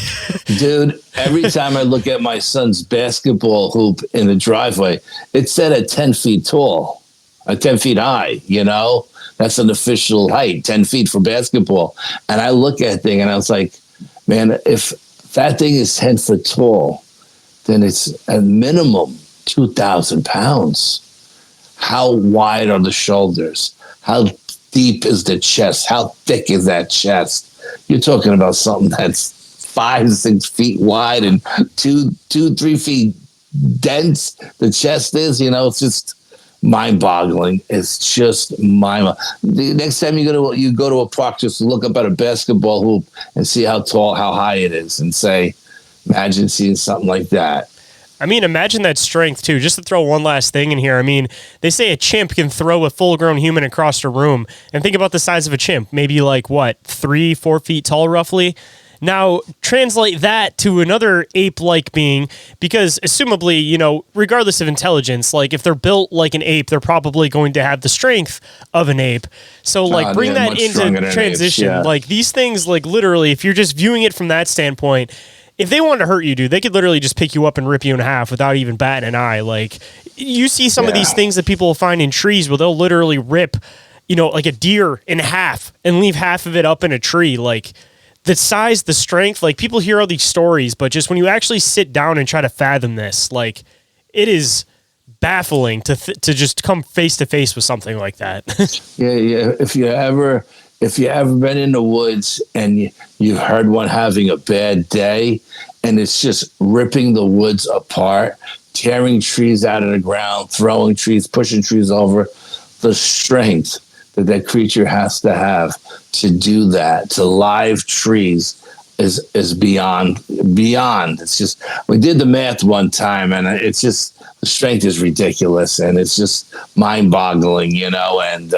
dude, every time I look at my son's basketball hoop in the driveway, it's set at 10 feet tall, 10 feet high, That's an official height, 10 feet for basketball. And I look at that thing and I was like, man, if that thing is 10 foot tall, then it's a minimum 2,000 pounds. How wide are the shoulders? How deep is the chest? How thick is that chest? You're talking about something that's 5 to 6 feet wide and 3 feet dense. The chest is, it's just mind-boggling. It's just the next time you go to a park, just look up at a basketball hoop and see how tall, how high it is, and say, imagine seeing something like that. I mean, imagine that strength, too. Just to throw one last thing in here. I mean, they say a chimp can throw a full-grown human across a room. And think about the size of a chimp. Maybe like, 3-4 feet tall, roughly? Now, translate that to another ape-like being, because assumably, regardless of intelligence, like if they're built like an ape, they're probably going to have the strength of an ape. So like bring that into transition. Yeah. Like these things, like literally, if you're just viewing it from that standpoint, if they wanted to hurt you, dude, they could literally just pick you up and rip you in half without even batting an eye. Like, you see some of these things that people will find in trees where they'll literally rip, like a deer in half and leave half of it up in a tree. Like, the size, the strength, like, people hear all these stories, but just when you actually sit down and try to fathom this, like, it is baffling to just come face to face with something like that. Yeah. If you ever been in the woods and you heard one having a bad day, and it's just ripping the woods apart, tearing trees out of the ground, throwing trees, pushing trees over, the strength that creature has to have to do that to live trees is beyond. It's just, we did the math one time, and it's just, the strength is ridiculous, and it's just mind-boggling, and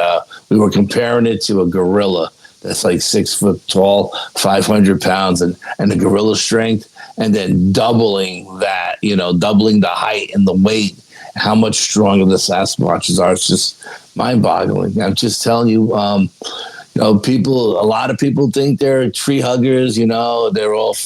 we were comparing it to a gorilla that's like 6 foot tall, 500 pounds, and the gorilla strength, and then doubling that, doubling the height and the weight, how much stronger the Sasquatches are. It's just mind-boggling. I'm just telling you, a lot of people think they're tree huggers, they're all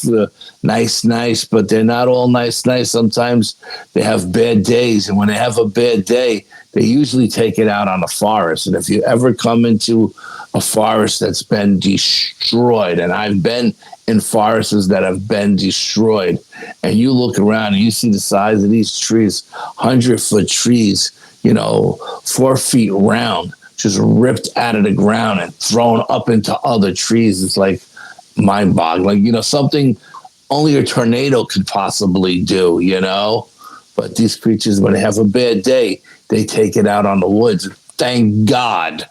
nice, but they're not all nice. Sometimes they have bad days, and when they have a bad day, they usually take it out on the forest. And if you ever come into a forest that's been destroyed, and I've been in forests that have been destroyed, and you look around and you see the size of these trees, 100-foot trees, 4 feet round, just ripped out of the ground and thrown up into other trees. It's like mind-boggling. Something only a tornado could possibly do, But these creatures, when they have a bad day, they take it out on the woods. Thank God.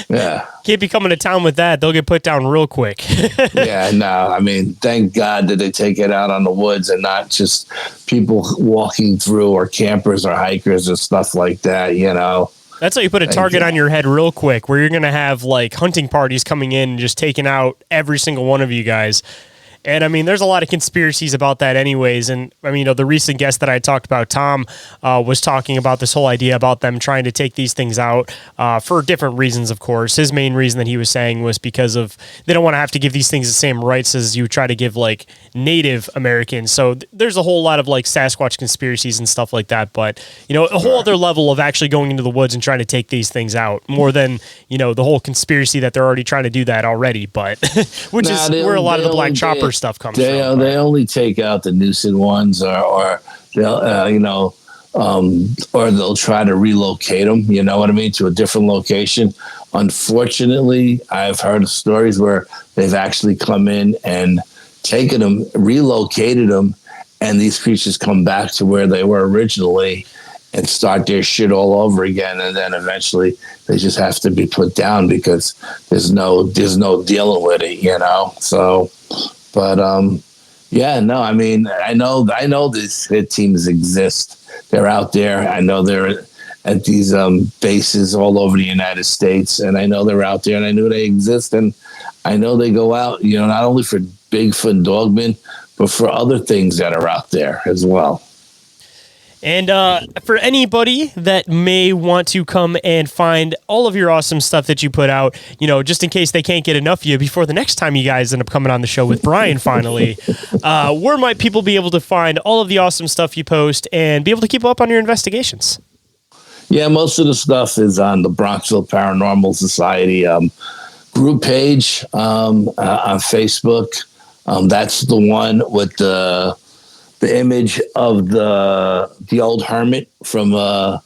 Yeah. Can't be coming to town with that. They'll get put down real quick. Yeah, no. I mean, thank God that they take it out on the woods and not just people walking through, or campers or hikers or stuff like that, That's how you put a target on your head real quick, where you're going to have like hunting parties coming in and just taking out every single one of you guys. And I mean, there's a lot of conspiracies about that anyways. And I mean, the recent guest that I talked about, Tom, was talking about this whole idea about them trying to take these things out for different reasons, of course. His main reason that he was saying was because of they don't want to have to give these things the same rights as you try to give like Native Americans. So there's a whole lot of like Sasquatch conspiracies and stuff like that. But, a whole other level of actually going into the woods and trying to take these things out more than, the whole conspiracy that they're already trying to do that already. But which is where a lot of the Black Chopper stuff comes from. They only take out the nuisance ones or they'll, or they'll try to relocate them, you know what I mean, to a different location. Unfortunately, I've heard of stories where they've actually come in and taken them, relocated them, and these creatures come back to where they were originally and start their shit all over again. And then eventually they just have to be put down because there's no dealing with it, So, but, I mean, I know these hit teams exist. They're out there. I know they're at these bases all over the United States, and I know they're out there, and I know they exist, and I know they go out, not only for Bigfoot and Dogman, but for other things that are out there as well. And for anybody that may want to come and find all of your awesome stuff that you put out, just in case they can't get enough of you before the next time you guys end up coming on the show with Brian finally, where might people be able to find all of the awesome stuff you post and be able to keep up on your investigations? Yeah, most of the stuff is on the Bronxville Paranormal Society group page on Facebook. That's the one with the image of the old hermit from the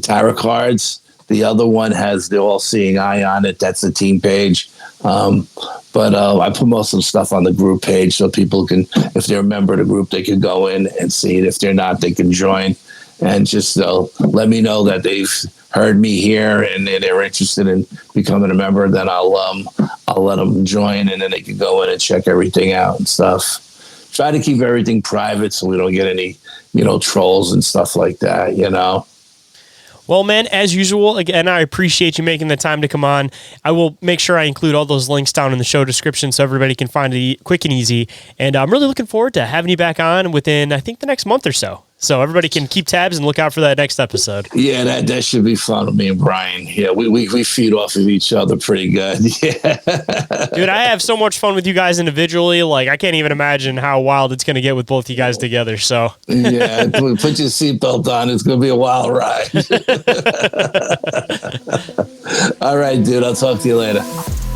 tarot cards. The other one has the all-seeing eye on it. That's the team page. But I put most of the stuff on the group page so people can, if they're a member of the group, they can go in and see it. If they're not, they can join. And just let me know that they've heard me here and they're interested in becoming a member. Then I'll let them join, and then they can go in and check everything out and stuff. Try to keep everything private so we don't get any, trolls and stuff like that, Well, man, as usual, again, I appreciate you making the time to come on. I will make sure I include all those links down in the show description so everybody can find it quick and easy. And I'm really looking forward to having you back on within, I think, the next month or so. So everybody can keep tabs and look out for that next episode. Yeah, that should be fun with me and Brian. Yeah, we feed off of each other pretty good. Yeah. Dude, I have so much fun with you guys individually. Like, I can't even imagine how wild it's going to get with both you guys together. So yeah, put your seatbelt on. It's going to be a wild ride. All right, dude. I'll talk to you later.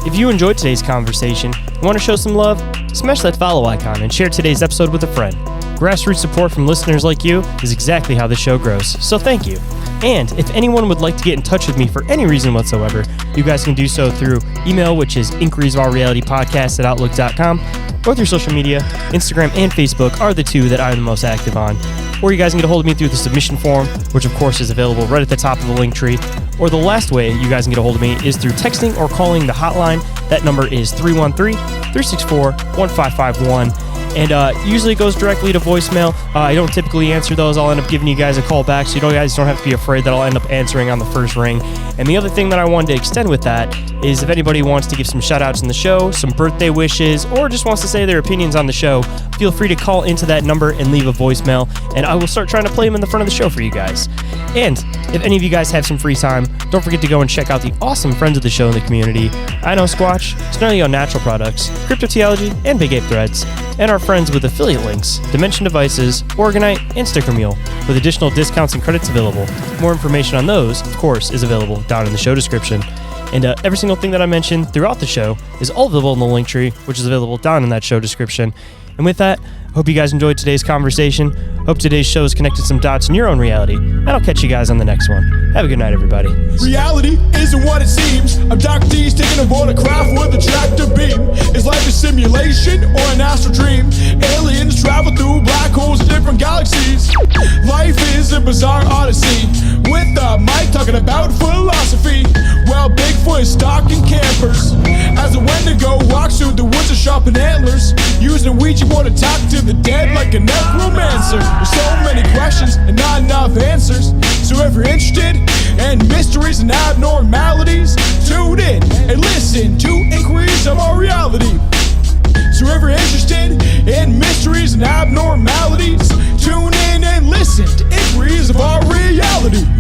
If you enjoyed today's conversation and want to show some love, smash that follow icon and share today's episode with a friend. Grassroots support from listeners like you is exactly how the show grows, so thank you. And if anyone would like to get in touch with me for any reason whatsoever, you guys can do so through email, which is inquiriesofourrealitypodcast@outlook.com, or through social media. Instagram and Facebook are the two that I'm the most active on. Or you guys can get a hold of me through the submission form, which of course is available right at the top of the link tree. Or the last way you guys can get a hold of me is through texting or calling the hotline. That number is 313-364-1551. And usually it goes directly to voicemail. I don't typically answer those. I'll end up giving you guys a call back, so you guys don't have to be afraid that I'll end up answering on the first ring. And the other thing that I wanted to extend with that is if anybody wants to give some shout-outs in the show, some birthday wishes, or just wants to say their opinions on the show, feel free to call into that number and leave a voicemail, and I will start trying to play them in the front of the show for you guys. And if any of you guys have some free time, don't forget to go and check out the awesome friends of the show in the community, IKNOWSQUATCH, Snarly on Natural Products, Cryptoteeology, and Big Ape Threads, and our friends with affiliate links, Dimension Devices, Oregon-ite, and Sticker Mule, with additional discounts and credits available. More information on those, of course, is available down in the show description. And every single thing that I mentioned throughout the show is all available in the link tree, which is available down in that show description. And with that, I hope you guys enjoyed today's conversation. Hope today's show has connected some dots in your own reality. And I'll catch you guys on the next one. Have a good night, everybody. Reality isn't what it seems. I'm Dr. D's taking aboard a craft with a tractor beam. Is life a simulation or an astral dream? Aliens travel through black holes in different galaxies. Life is a bizarre odyssey, with a mic talking about philosophy. Well, Bigfoot is stalking campers as a Wendigo walks through the woods of sharpened antlers, using Ouija board to talk to the dead like a necromancer. There's so many questions and not enough answers. So if you're interested in mysteries and abnormalities, tune in and listen to Inquiries of Our Reality. So if you're interested in mysteries and abnormalities, tune in and listen to Inquiries of Our Reality.